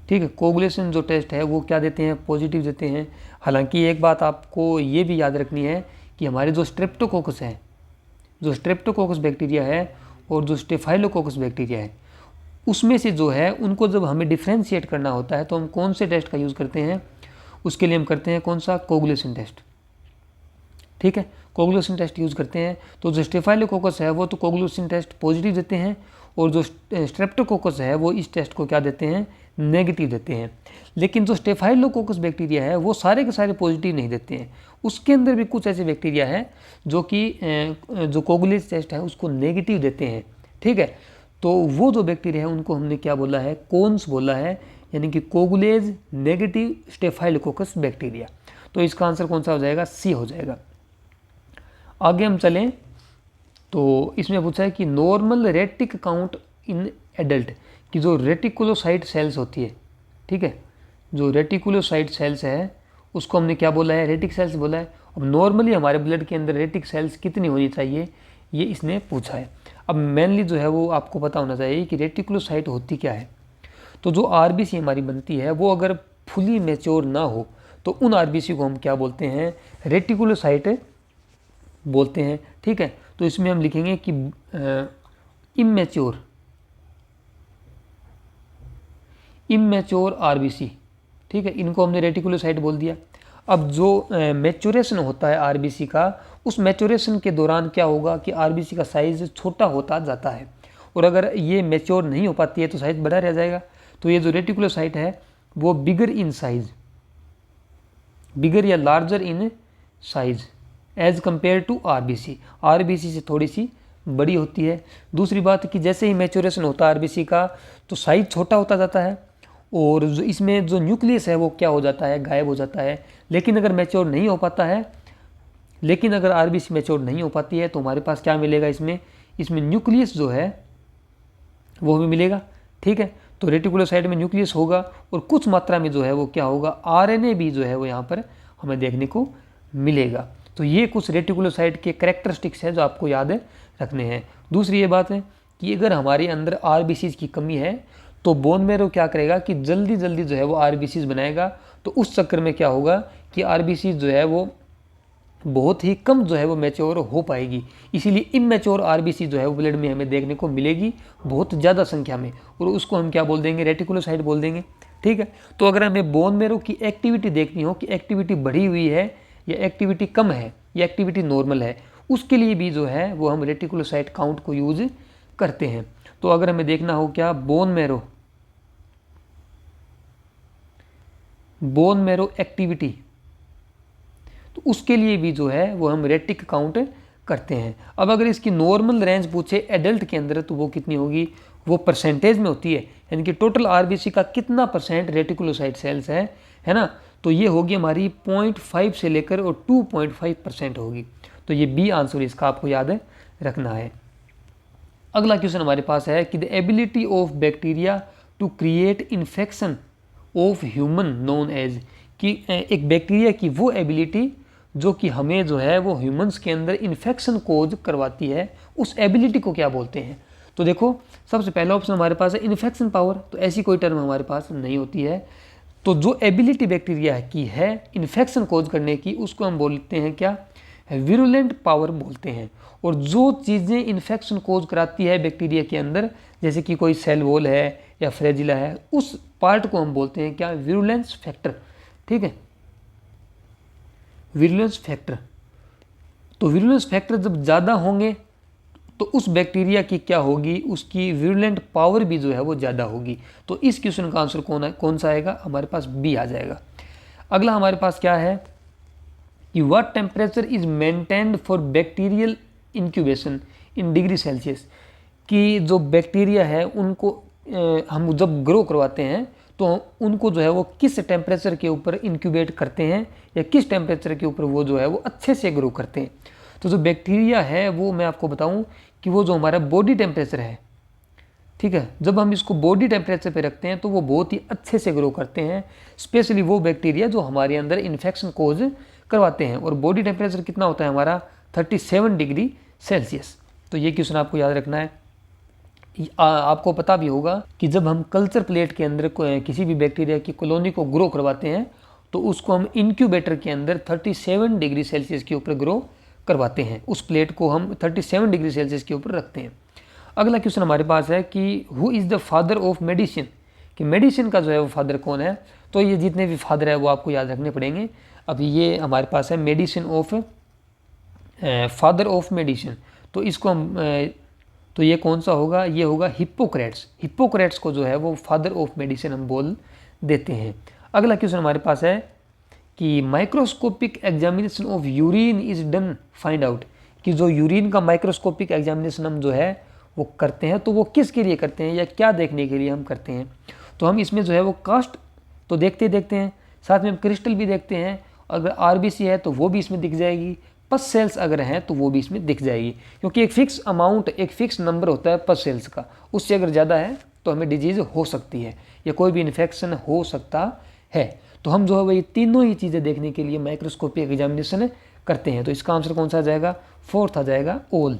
ठीक है, कोगुलेशन जो टेस्ट है वो क्या देते हैं, पॉजिटिव देते हैं। हालांकि एक बात आपको ये भी याद रखनी है कि हमारे जो स्ट्रेप्टोकोकस है, जो स्ट्रेप्टोकोकस बैक्टीरिया है और जो स्टेफाइलोकोकस बैक्टीरिया है, उसमें से जो है उनको जब हमें डिफ्रेंशिएट करना होता है तो हम कौन से टेस्ट का यूज़ करते हैं? उसके लिए हम करते हैं कौन सा? Coagulation test. ठीक है, कोगुलेशन टेस्ट यूज़ करते हैं। तो जो स्टेफाइलोकोकस है वो तो कोगुलेशन टेस्ट पॉजिटिव देते हैं, और जो स्ट्रेप्टोकोकस है वो इस टेस्ट को क्या देते हैं? नेगेटिव देते हैं। लेकिन जो स्टेफाइलोकोकस बैक्टीरिया है वो सारे के सारे पॉजिटिव नहीं देते हैं, उसके अंदर भी कुछ ऐसे बैक्टीरिया है जो कि जो कोगुलेशन टेस्ट है उसको नेगेटिव देते हैं। ठीक है, तो वो जो बैक्टीरिया है उनको हमने क्या बोला है? कोन्स बोला है, यानी कि कोगुलेज नेगेटिव स्टेफाइलोकोकस बैक्टीरिया। तो इसका आंसर कौन सा हो जाएगा? सी हो जाएगा। आगे हम चलें तो इसमें पूछा है कि normal retic count in adult, कि जो रेटिकुलोसाइट सेल्स होती है, ठीक है, जो रेटिकुलोसाइट सेल्स है उसको हमने क्या बोला है? रेटिक सेल्स बोला है। अब नॉर्मली हमारे ब्लड के अंदर रेटिक सेल्स कितनी होनी चाहिए, ये इसने पूछा है। अब मेनली जो है वो आपको पता होना चाहिए कि रेटिकुलोसाइट होती क्या है। तो जो आरबीसी हमारी बनती है वो अगर फुली मैच्योर ना हो तो उन आरबीसी को हम क्या बोलते हैं? रेटिकुलोसाइट बोलते हैं। ठीक है, तो इसमें हम लिखेंगे कि इमेच्योर आरबीसी, ठीक है, इनको हमने रेटिकुलोसाइट बोल दिया। अब जो मैच्योरेशन होता है आरबीसी का, उस मैच्योरेशन के दौरान क्या होगा कि आरबीसी का साइज़ छोटा होता जाता है, और अगर ये मैच्योर नहीं हो पाती है तो साइज़ बड़ा रह जाएगा। तो ये जो रेटिकुलोसाइट है वो बिगर इन साइज, बिगर या larger in size as compare to RBC, RBC से थोड़ी सी बड़ी होती है। दूसरी बात कि जैसे ही मैच्योरेशन होता है आरबीसी का तो साइज छोटा होता जाता है, और जो इसमें जो न्यूक्लियस है वो क्या हो जाता है? गायब हो जाता है। लेकिन अगर मैच्योर नहीं हो पाता है, लेकिन अगर आरबीसी मैच्योर नहीं हो पाती है तो हमारे पास क्या मिलेगा? इसमें न्यूक्लियस जो है वो हमें मिलेगा। ठीक है, तो रेटिकुलोसाइट में न्यूक्लियस होगा, और कुछ मात्रा में जो है वो क्या होगा? आरएनए भी जो है वो यहाँ पर हमें देखने को मिलेगा। तो ये कुछ रेटिकुलोसाइट के कैरेक्टरिस्टिक्स है जो आपको याद रखने हैं। दूसरी ये बात है कि अगर हमारे अंदर आरबीसीज की कमी है तो बोन मैरो क्या करेगा कि जल्दी जल्दी जो है वो आरबीसीज बनाएगा। तो उस चक्कर में क्या होगा कि आरबीसीज जो है वो बहुत ही कम जो है वो मैच्योर हो पाएगी। इसीलिए इमेच्योर आरबीसी जो है वो ब्लड में हमें देखने को मिलेगी बहुत ज़्यादा संख्या में, और उसको हम क्या बोल देंगे? रेटिकुलोसाइट बोल देंगे। ठीक है, तो अगर हमें बोन मैरो की एक्टिविटी देखनी हो कि एक्टिविटी बढ़ी हुई है या एक्टिविटी कम है या एक्टिविटी नॉर्मल है, उसके लिए भी जो है वो हम रेटिकुलोसाइट काउंट को यूज करते हैं। तो अगर हमें देखना हो क्या? बोन मैरो एक्टिविटी, तो उसके लिए भी जो है वो हम रेटिक काउंट करते हैं। अब अगर इसकी नॉर्मल रेंज पूछे एडल्ट के अंदर तो वो कितनी होगी? वो परसेंटेज में होती है, यानी कि टोटल आरबीसी का कितना परसेंट रेटिकुलोसाइट सेल्स है ना? तो ये होगी हमारी 0.5 से लेकर और 2.5% होगी। तो ये बी आंसर इसका आपको याद रखना है। अगला क्वेश्चन हमारे पास है कि the ability of bacteria to create infection of human known as, कि एक बैक्टीरिया की वो एबिलिटी जो कि हमें जो है वो ह्यूमंस के अंदर इन्फेक्शन कोज करवाती है, उस एबिलिटी को क्या बोलते हैं? तो देखो, सबसे पहला ऑप्शन हमारे पास है इन्फेक्शन पावर, तो ऐसी कोई टर्म हमारे पास नहीं होती है। तो जो एबिलिटी बैक्टीरिया की है इन्फेक्शन कोज करने की, उसको हम बोलते हैं क्या? विरुलेंट पावर बोलते हैं। और जो चीज़ें इन्फेक्शन कोज कराती है बैक्टीरिया के अंदर, जैसे कि कोई सेल वॉल है या फ्रेजिला है, उस पार्ट को हम बोलते हैं क्या? Virulence factor. ठीक है, विरुलेंस फैक्टर। तो विरुलेंस फैक्टर जब ज़्यादा होंगे तो उस बैक्टीरिया की क्या होगी? उसकी विरुलेंट पावर भी जो है वो ज़्यादा होगी। तो इस क्वेश्चन का आंसर कौन सा आएगा? हमारे पास बी आ जाएगा। अगला हमारे पास क्या है कि what temperature is maintained for bacterial incubation in degree Celsius, कि जो बैक्टीरिया है उनको हम जब ग्रो करवाते हैं तो उनको जो है वो किस टेम्परेचर के ऊपर इंक्यूबेट करते हैं या किस टेम्परेचर के ऊपर वो जो है वो अच्छे से ग्रो करते हैं। तो जो बैक्टीरिया है वो मैं आपको बताऊं कि वो जो हमारा बॉडी टेम्परेचर है, ठीक है, जब हम इसको बॉडी टेम्परेचर पे रखते हैं तो वो बहुत ही अच्छे से ग्रो करते हैं, स्पेशली वो बैक्टीरिया जो हमारे अंदर इन्फेक्शन कोज करवाते हैं। और बॉडी टेम्परेचर कितना होता है हमारा? 37 डिग्री सेल्सियस। तो ये क्वेश्चन आपको याद रखना है। आपको पता भी होगा कि जब हम कल्चर प्लेट के अंदर किसी भी बैक्टीरिया की कॉलोनी को ग्रो करवाते हैं तो उसको हम इंक्यूबेटर के अंदर 37 डिग्री सेल्सियस के ऊपर ग्रो करवाते हैं, उस प्लेट को हम 37 डिग्री सेल्सियस के ऊपर रखते हैं। अगला क्वेश्चन हमारे पास है कि who is the father of medicine, कि मेडिसिन का जो है वो फादर कौन है। तो ये जितने भी फादर है वो आपको याद रखने पड़ेंगे। अभी ये हमारे पास है medicine of, father of medicine, तो इसको हम तो ये कौन सा होगा, ये होगा हिप्पोक्रेट्स। हिप्पोक्रेट्स को जो है वो फादर ऑफ मेडिसिन हम बोल देते हैं। अगला क्वेश्चन हमारे पास है कि microscopic examination of urine is done find out, कि जो यूरिन का माइक्रोस्कोपिक एग्जामिनेशन हम जो है वो करते हैं, तो वो किसके लिए करते हैं या क्या देखने के लिए हम करते हैं। तो हम इसमें जो है वो कास्ट तो देखते हैं, साथ में हम क्रिस्टल भी देखते हैं, अगर आरबीसी है तो वो भी इसमें दिख जाएगी, पस सेल्स अगर हैं तो वो भी इसमें दिख जाएगी, क्योंकि एक फिक्स अमाउंट, एक फिक्स नंबर होता है पस सेल्स का, उससे अगर ज़्यादा है तो हमें डिजीज़ हो सकती है या कोई भी इन्फेक्शन हो सकता है। तो हम जो है वो ये तीनों ही चीज़ें देखने के लिए माइक्रोस्कोपिक एग्जामिनेशन करते हैं। तो इसका आंसर कौन सा आ जाएगा, फोर्थ आ जाएगा ऑल।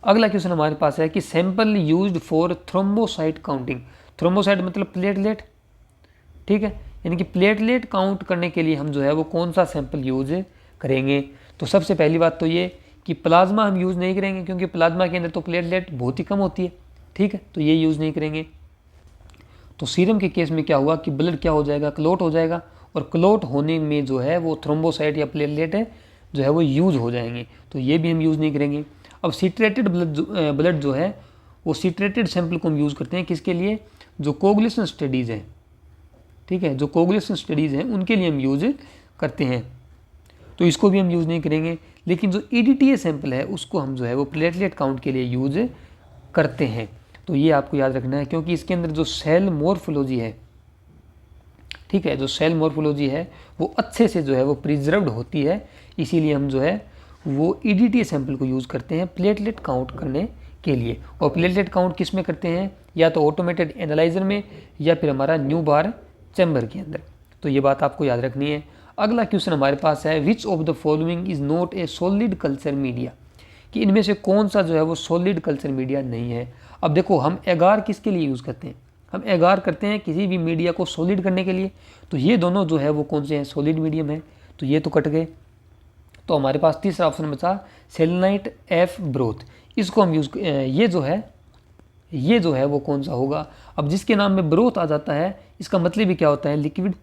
अगला क्वेश्चन हमारे पास है कि sample used for thrombocyte counting. Thrombocyte मतलब प्लेटलेट, ठीक है, यानी कि प्लेटलेट काउंट करने के लिए हम जो है वो कौन सा सैंपल यूज करेंगे। तो सबसे पहली बात तो ये कि प्लाज्मा हम यूज़ नहीं करेंगे, क्योंकि प्लाज्मा के अंदर तो प्लेटलेट बहुत ही कम होती है, ठीक है, तो ये यूज़ नहीं करेंगे। तो सीरम के केस में क्या हुआ कि ब्लड क्या हो जाएगा, क्लोट हो जाएगा, और क्लोट होने में जो है वो थ्रोम्बोसाइट या प्लेटलेट जो है वो यूज़ हो जाएंगे, तो ये भी हम यूज़ नहीं करेंगे। अब सीट्रेटेड ब्लड जो है वो सीट्रेटेड सैंपल को हम यूज़ करते हैं किसके लिए, जो कोगुलेशन स्टडीज़ हैं, ठीक है, जो कोगुलेशन स्टडीज़ हैं उनके लिए हम यूज़ करते हैं, तो इसको भी हम यूज़ नहीं करेंगे। लेकिन जो EDTA सैंपल है उसको हम जो है वो प्लेटलेट काउंट के लिए यूज़ करते हैं। तो ये आपको याद रखना है, क्योंकि इसके अंदर जो सेल मॉर्फोलॉजी है, ठीक है, जो सेल मॉर्फोलॉजी है वो अच्छे से जो है वो प्रिजर्व्ड होती है, इसीलिए हम जो है वो EDTA सैंपल को यूज़ करते हैं प्लेटलेट काउंट करने के लिए। और प्लेटलेट काउंट किस में करते हैं, या तो ऑटोमेटेड एनालाइजर में या फिर हमारा न्यू बार चैम्बर के अंदर, तो ये बात आपको याद रखनी है। अगला क्वेश्चन हमारे पास है which of the following is not a solid culture media, कि इनमें से कौन सा जो है वो सॉलिड कल्चर मीडिया नहीं है। अब देखो हम एगार किसके लिए यूज़ करते हैं, हम एगार करते हैं किसी भी मीडिया को सॉलिड करने के लिए, तो ये दोनों जो है वो कौन से हैं, सॉलिड मीडियम है, तो ये तो कट गए। तो हमारे पास तीसरा ऑप्शन बचा सेलेनाइट एफ ब्रोथ, इसको हम यूज़, ये जो है वो कौन सा होगा। अब जिसके नाम में ब्रोथ आ जाता है इसका मतलब ही क्या होता है, लिक्विड,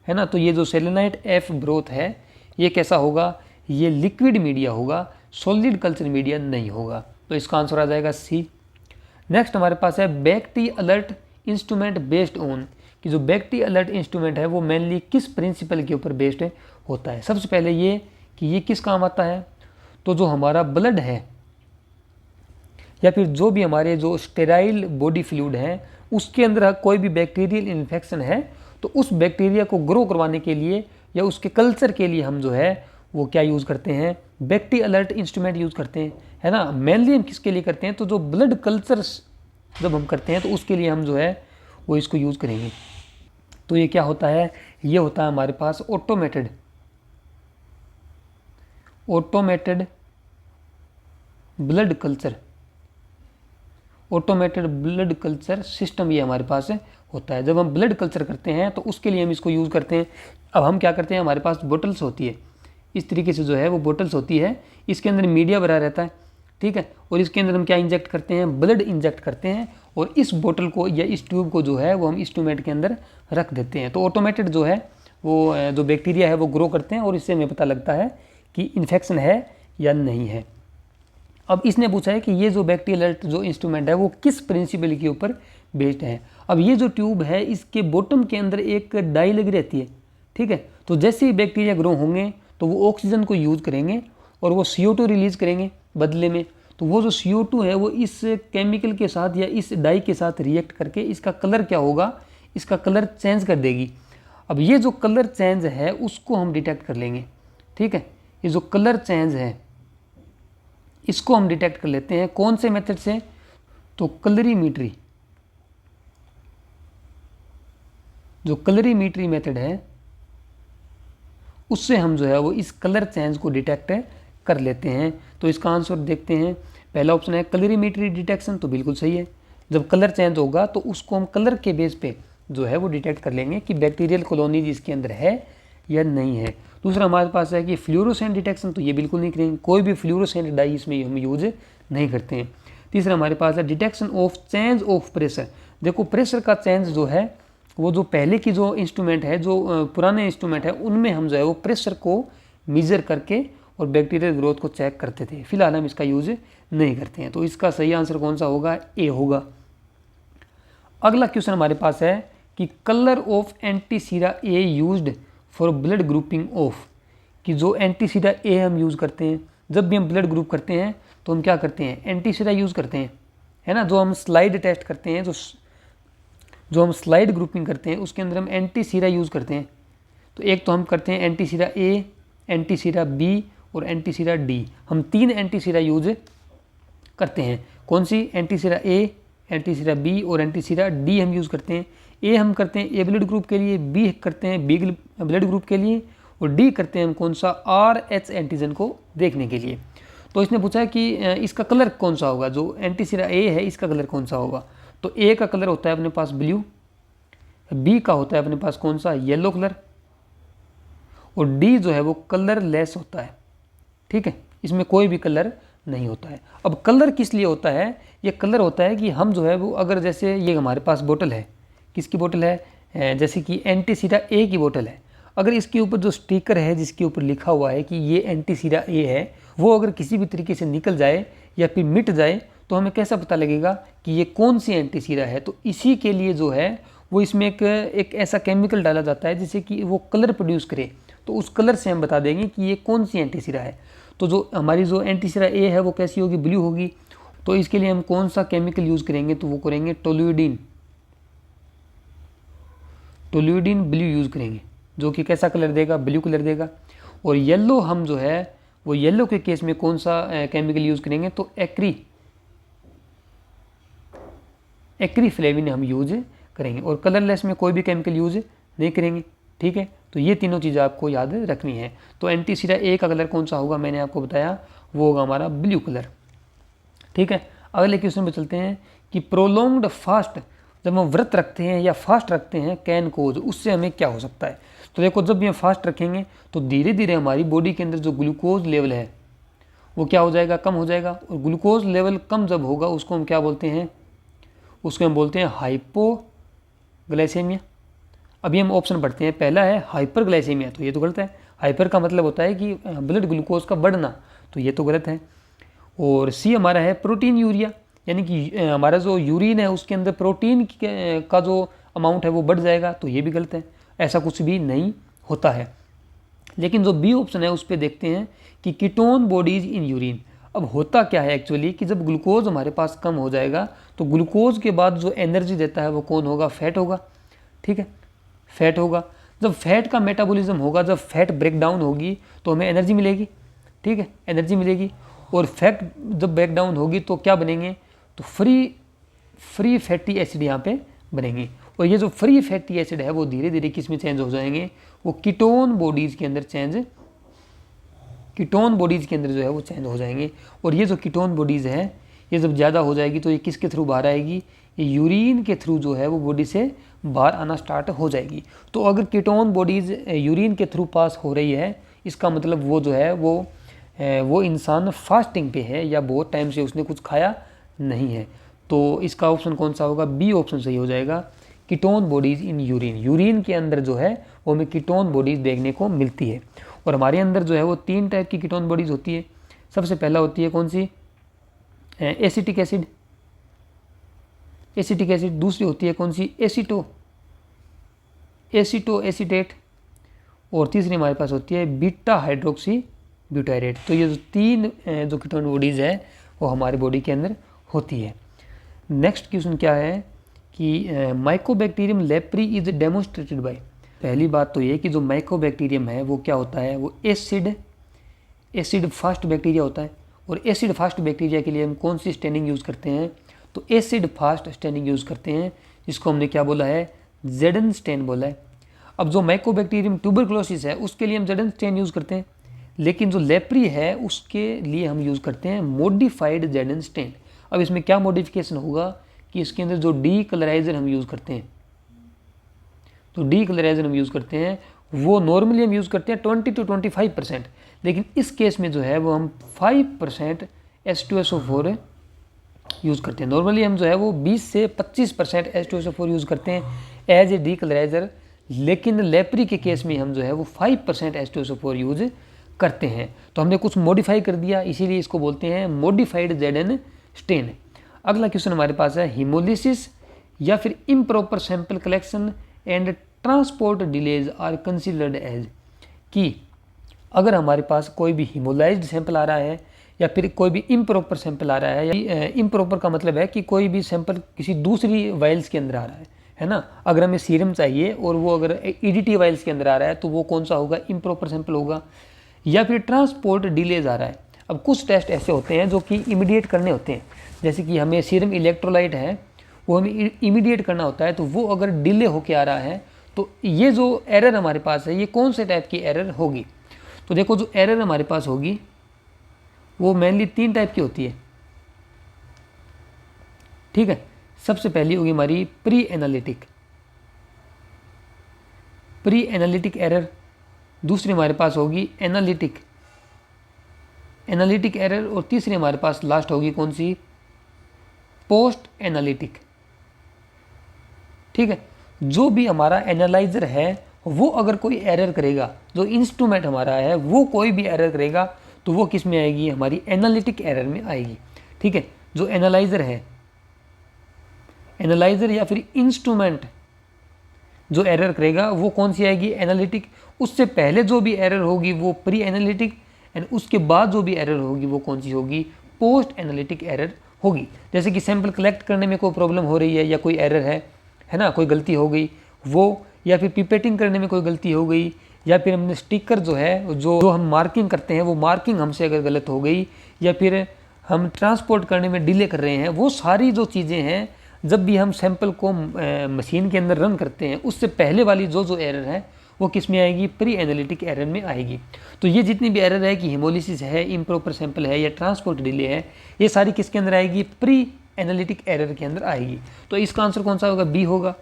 है ना, तो ये जो सेलेनाइट एफ ब्रोथ है ये कैसा होगा, ये लिक्विड मीडिया होगा, सॉलिड कल्चर मीडिया नहीं होगा, तो इसका आंसर आ जाएगा सी। नेक्स्ट हमारे पास है बैक्टी अलर्ट इंस्ट्रूमेंट बेस्ड ऑन, कि जो बैक्टी अलर्ट इंस्ट्रूमेंट है वो मेनली किस प्रिंसिपल के ऊपर बेस्ड होता है। सबसे पहले ये कि ये किस काम आता है, तो जो हमारा ब्लड है या फिर जो भी हमारे जो स्टेराइल बॉडी फ्लूइड है उसके अंदर कोई भी बैक्टीरियल इन्फेक्शन है, तो उस बैक्टीरिया को ग्रो करवाने के लिए या उसके कल्चर के लिए हम जो है वो क्या यूज़ करते हैं, बैक्टी अलर्ट इंस्ट्रूमेंट यूज़ करते हैं, है ना। मेनली हम किसके लिए करते हैं, तो जो ब्लड कल्चर्स जब हम करते हैं तो उसके लिए हम जो है वो इसको यूज़ करेंगे। तो ये क्या होता है, ये होता है हमारे पास automated blood culture, automated blood culture system, ये हमारे पास होता है। जब हम ब्लड कल्चर करते हैं तो उसके लिए हम इसको यूज़ करते हैं। अब हम क्या करते हैं, हमारे पास बोटल्स होती है, इस तरीके से जो है वो बोटल्स होती है, इसके अंदर मीडिया भरा रहता है, ठीक है, और इसके अंदर हम क्या इंजेक्ट करते हैं, ब्लड इंजेक्ट करते हैं, और इस बोतल को या इस ट्यूब को जो है वो हम इंस्ट्रूमेंट के अंदर रख देते हैं। तो ऑटोमेटेड जो है वो जो बैक्टीरिया है वो ग्रो करते हैं और इससे हमें पता लगता है कि इन्फेक्शन है या नहीं है। अब इसने पूछा है कि ये जो बैक्टी अलर्ट जो इंस्ट्रूमेंट है वो किस प्रिंसिपल के ऊपर बेस्ड है। अब ये जो ट्यूब है इसके बॉटम के अंदर एक डाई लगी रहती है, ठीक है, तो जैसे ही बैक्टीरिया ग्रो होंगे तो वो ऑक्सीजन को यूज़ करेंगे और वो CO2 रिलीज़ करेंगे बदले में। तो वो जो CO2 है वो इस केमिकल के साथ या इस डाई के साथ रिएक्ट करके इसका कलर क्या होगा, इसका कलर चेंज कर देगी। अब ये जो कलर चेंज है उसको हम डिटेक्ट कर लेंगे, ठीक है, ये जो कलर चेंज है इसको हम डिटेक्ट कर लेते हैं कौन से मेथड से, तो कलरीमीट्री, जो कलरीमीट्री मेथड है उससे हम जो है वो इस कलर चेंज को डिटेक्ट कर लेते हैं। तो इसका आंसर देखते हैं, पहला ऑप्शन है कलरीमीट्री डिटेक्शन, तो बिल्कुल सही है। जब कलर चेंज होगा तो उसको हम कलर के बेस पे जो है वो डिटेक्ट कर लेंगे कि बैक्टीरियल कॉलोनी इसके अंदर है या नहीं है। दूसरा हमारे पास है कि फ्लोरोसेंट डिटेक्शन, तो ये बिल्कुल नहीं करेंगे, कोई भी फ्लोरोसेंट डाई इसमें हम यूज नहीं करते हैं। तीसरा हमारे पास है detection of change of pressure. देखो प्रेशर का चेंज जो है वो जो पहले की जो इंस्ट्रूमेंट है, जो पुराने इंस्ट्रूमेंट है, उनमें हम जो है वो प्रेशर को मेजर करके और बैक्टीरियल ग्रोथ को चेक करते थे। फिलहाल हम इसका यूज नहीं करते हैं। तो इसका सही आंसर कौन सा होगा? ए होगा। अगला क्वेश्चन हमारे पास है कि colour of antisera A used for blood grouping of, कि जो एंटीसीरा ए हम यूज़ करते हैं जब भी हम ब्लड ग्रुप करते हैं तो हम क्या करते हैं? एंटीसीरा यूज़ करते हैं, है ना। जो हम स्लाइड टेस्ट करते हैं, जो हम स्लाइड ग्रुपिंग करते हैं उसके अंदर हम एंटीसीरा यूज़ करते हैं। तो एक तो हम करते हैं एंटीसीरा ए, एंटीसीरा बी और एंटीसीरा डी। हम 3 एंटीसीरा यूज करते हैं। कौन सी? एंटीसीरा ए, एंटीसीरा बी और एंटीसीरा डी हम यूज़ करते हैं। ए हम करते हैं ए ब्लड ग्रुप के लिए, बी करते हैं बी ब्लड ग्रुप के लिए और डी करते हैं हम कौन सा? RH एंटीजन को देखने के लिए। तो इसने पूछा है कि इसका कलर कौन सा होगा, जो एंटीसीरा ए है इसका कलर कौन सा होगा। तो ए का कलर होता है अपने पास ब्लू, बी का होता है अपने पास कौन सा? येलो कलर, और डी जो है वो कलर लेस होता है। ठीक है, इसमें कोई भी कलर नहीं होता है। अब कलर किस लिए होता है? ये कलर होता है कि हम जो है वो अगर जैसे ये हमारे पास बोतल है, किसकी बोतल है? जैसे कि एंटीसीरा ए की बोतल है। अगर इसके ऊपर जो स्टिकर है जिसके ऊपर लिखा हुआ है कि ये एंटीसीरा ए है, वो अगर किसी भी तरीके से निकल जाए या फिर मिट जाए तो हमें कैसा पता लगेगा कि ये कौन सी एंटीसीरा है? तो इसी के लिए जो है वो इसमें एक ऐसा केमिकल डाला जाता है जिससे कि वो कलर प्रोड्यूस करे। तो उस कलर से हम बता देंगे कि ये कौन सी एंटीसीरा है। तो जो हमारी जो एंटीसीरा ए है वो कैसी होगी? ब्लू होगी। तो इसके लिए हम कौन सा केमिकल यूज़ करेंगे? तो वो करेंगे टोल्यूडिन ब्लू यूज़ करेंगे, जो कि कैसा कलर देगा? ब्लू कलर देगा। और येलो हम जो है वो येलो के केस में कौन सा केमिकल यूज़ करेंगे? तो एक्रीफ्लेविन हम यूज करेंगे। और कलरलेस में कोई भी केमिकल यूज नहीं करेंगे। ठीक है, तो ये तीनों चीज़ें आपको याद रखनी है। तो एंटीसीरा ए का कलर कौन सा होगा? मैंने आपको बताया वो होगा हमारा ब्लू कलर। ठीक है, अगले क्वेश्चन पे चलते हैं कि प्रोलॉन्ग्ड फास्ट, जब हम व्रत रखते हैं या फास्ट रखते हैं कैन कोज, उससे हमें क्या हो सकता है? तो देखो जब भी हम फास्ट रखेंगे तो धीरे धीरे हमारी बॉडी के अंदर जो ग्लूकोज लेवल है वो क्या हो जाएगा? कम हो जाएगा। और ग्लूकोज लेवल कम जब होगा उसको हम क्या बोलते हैं? उसको हम बोलते हैं हाइपोग्लाइसेमिया। अभी हम ऑप्शन पढ़ते हैं। पहला है हाइपरग्लाइसेमिया, तो ये तो गलत है। हाइपर का मतलब होता है कि ब्लड ग्लूकोज का बढ़ना, तो ये तो गलत है। और सी हमारा है प्रोटीन यूरिया, यानी कि हमारा जो यूरिन है उसके अंदर प्रोटीन का जो अमाउंट है वो बढ़ जाएगा, तो ये भी गलत है। ऐसा कुछ भी नहीं होता है। लेकिन जो बी ऑप्शन है उस पर देखते हैं कि कीटोन बॉडीज इन यूरिन। अब होता क्या है एक्चुअली कि जब ग्लूकोज हमारे पास कम हो जाएगा तो ग्लूकोज के बाद जो एनर्जी देता है वो कौन होगा? फैट होगा। ठीक है, फैट होगा। जब फैट का मेटाबॉलिज्म होगा, जब फैट ब्रेक डाउन होगी तो हमें एनर्जी मिलेगी। ठीक है, एनर्जी मिलेगी। और फैट जब ब्रेक डाउन होगी तो क्या बनेंगे? तो फ्री फैटी एसिड यहाँ पे बनेंगे। और ये जो फ्री फैटी एसिड है वो धीरे धीरे किस में चेंज हो जाएंगे? वो कीटोन बॉडीज़ के अंदर जो है वो चेंज हो जाएंगे। और ये जो कीटोन बॉडीज़ है ये जब ज़्यादा हो जाएगी तो ये किसके थ्रू बाहर आएगी? ये यूरिन के थ्रू जो है वो बॉडी से बाहर आना स्टार्ट हो जाएगी। तो अगर कीटोन बॉडीज़ यूरिन के थ्रू पास हो रही है, इसका मतलब वो जो है वो इंसान फास्टिंग पे है या बहुत टाइम से उसने कुछ खाया नहीं है। तो इसका ऑप्शन कौन सा होगा? बी ऑप्शन सही हो जाएगा, ketone bodies in urine. Urine के अंदर जो है वो हमें कीटोन बॉडीज़ देखने को मिलती है। और हमारे अंदर जो है वो 3 टाइप की कीटोन बॉडीज़ होती है। सबसे पहला होती है कौन सी? Acetic acid. दूसरी होती है कौन सी? एसीटेट। और तीसरी हमारे पास होती है बीटा हाइड्रोक्सी ब्यूटाइरेट। तो ये जो 3 जो कीटोन बॉडीज़ है वो हमारी बॉडी के अंदर होती है। नेक्स्ट क्वेश्चन क्या है कि Mycobacterium leprae is demonstrated by. पहली बात तो ये कि जो माइकोबैक्टीरियम है वो क्या होता है? वो एसिड फास्ट बैक्टीरिया होता है। और एसिड फास्ट बैक्टीरिया के लिए हम कौन सी स्टेनिंग यूज़ करते हैं? तो एसिड फास्ट स्टेनिंग यूज़ करते हैं, जिसको हमने क्या बोला है? जेडन स्टेन बोला है। अब जो माइकोबैक्टीरियम ट्यूबरकुलोसिस है उसके लिए हम जेडन स्टेन यूज़ करते हैं, लेकिन जो लेप्री है उसके लिए हम यूज़ करते हैं मॉडिफाइड जेडन स्टेन। अब इसमें क्या मॉडिफिकेशन होगा कि इसके अंदर जो डी कलराइजर हम यूज़ करते हैं, वो नॉर्मली हम यूज़ करते हैं 20 to 25%, लेकिन इस केस में जो है वो हम 5% H2SO4 यूज़ करते हैं। नॉर्मली हम जो है वो 20 से 25% H2SO4 यूज़ करते हैं एज ए डीकलराइजर, लेकिन लेप्री के केस में हम जो है वो 5% H2SO4 यूज़ करते हैं। तो हमने कुछ मॉडिफाई कर दिया, इसीलिए इसको बोलते हैं मॉडिफाइड ZN स्टेन। अगला क्वेश्चन हमारे पास है, हिमोलिसिस या फिर improper sample collection and transport delays are considered as, कि अगर हमारे पास कोई भी हिमोलाइज्ड सैंपल आ रहा है या फिर कोई भी इम्प्रॉपर सैंपल आ रहा है, या इम्प्रॉपर का मतलब है कि कोई भी सैंपल किसी दूसरी वाइल्स के अंदर आ रहा है ना। अगर हमें सीरम चाहिए और वो अगर EDT वाइल्स के अंदर आ रहा है तो वो कौन सा होगा, इम्प्रॉपर सैंपल होगा। या फिर ट्रांसपोर्ट डिलेज आ रहा है। अब कुछ टेस्ट ऐसे होते हैं जो कि इमीडिएट करने होते हैं, जैसे कि हमें सीरम इलेक्ट्रोलाइट है वो हमें इमीडिएट करना होता है, तो वो अगर डिले होके आ रहा है तो ये जो एरर हमारे पास है ये कौन से टाइप की एरर होगी। तो देखो जो एरर हमारे पास होगी वो मेनली 3 टाइप की होती है, ठीक है। सबसे पहली होगी हमारी प्री एनालिटिक एरर, दूसरी हमारे पास होगी एनालिटिक एरर, और तीसरी हमारे पास लास्ट होगी कौन सी, पोस्ट एनालिटिक, ठीक है। जो भी हमारा एनालाइजर है वो अगर कोई एरर करेगा, जो इंस्ट्रूमेंट हमारा है वो कोई भी एरर करेगा तो वो किस में आएगी, हमारी एनालिटिक एरर में आएगी, ठीक है। जो एनालाइजर है, एनालाइजर या फिर इंस्ट्रूमेंट जो एरर करेगा वो कौन सी आएगी, एनालिटिक। उससे पहले जो भी एरर होगी वो प्री एनालिटिक, एंड उसके बाद जो भी एरर होगी वो कौन सी होगी, पोस्ट एनालिटिक एरर होगी। जैसे कि सैंपल कलेक्ट करने में कोई प्रॉब्लम हो रही है या कोई एरर है ना, कोई गलती हो गई वो, या फिर पिपेटिंग करने में कोई गलती हो गई, या फिर हमने स्टिकर जो है जो हम मार्किंग करते हैं वो मार्किंग हमसे अगर गलत हो गई, या फिर हम ट्रांसपोर्ट करने में डिले कर रहे हैं, वो सारी जो चीज़ें हैं जब भी हम सैंपल को मशीन के अंदर रन करते हैं उससे पहले वाली जो एरर है वो किस में आएगी, प्री एनालिटिक एरर में आएगी। तो ये जितनी भी एरर है कि हिमोलिसिस है, इम्प्रॉपर सैंपल है या ट्रांसपोर्ट डिले है, ये सारी किसके अंदर आएगी, प्री एनालिटिक एरर के अंदर आएगी। तो इसका आंसर कौन सा होगा, बी होगा।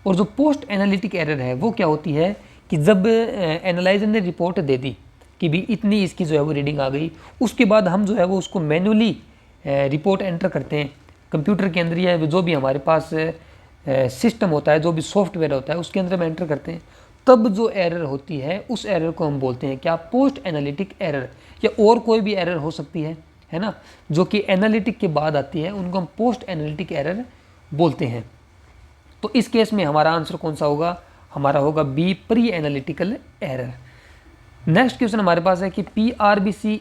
और जो पोस्ट एनालिटिक एरर है वो क्या होती है कि जब एनालाइजर ने रिपोर्ट दे दी कि भी इतनी इसकी जो है वो रीडिंग आ गई, उसके बाद हम जो है वो उसको मैन्युअली रिपोर्ट एंटर करते हैं कंप्यूटर के अंदर, या जो भी हमारे पास सिस्टम होता है, जो भी सॉफ्टवेयर होता है उसके अंदर हम एंटर करते हैं, तब जो एरर होती है उस एरर को हम बोलते हैं क्या, पोस्ट एनालिटिक एरर। या और कोई भी एरर हो सकती है ना, जो कि एनालिटिक के बाद आती है, उनको हम पोस्ट एनालिटिक एरर बोलते हैं। तो इस केस में हमारा आंसर कौन सा होगा, हमारा होगा B, pre analytical error. Next question हमारे पास है कि PRBC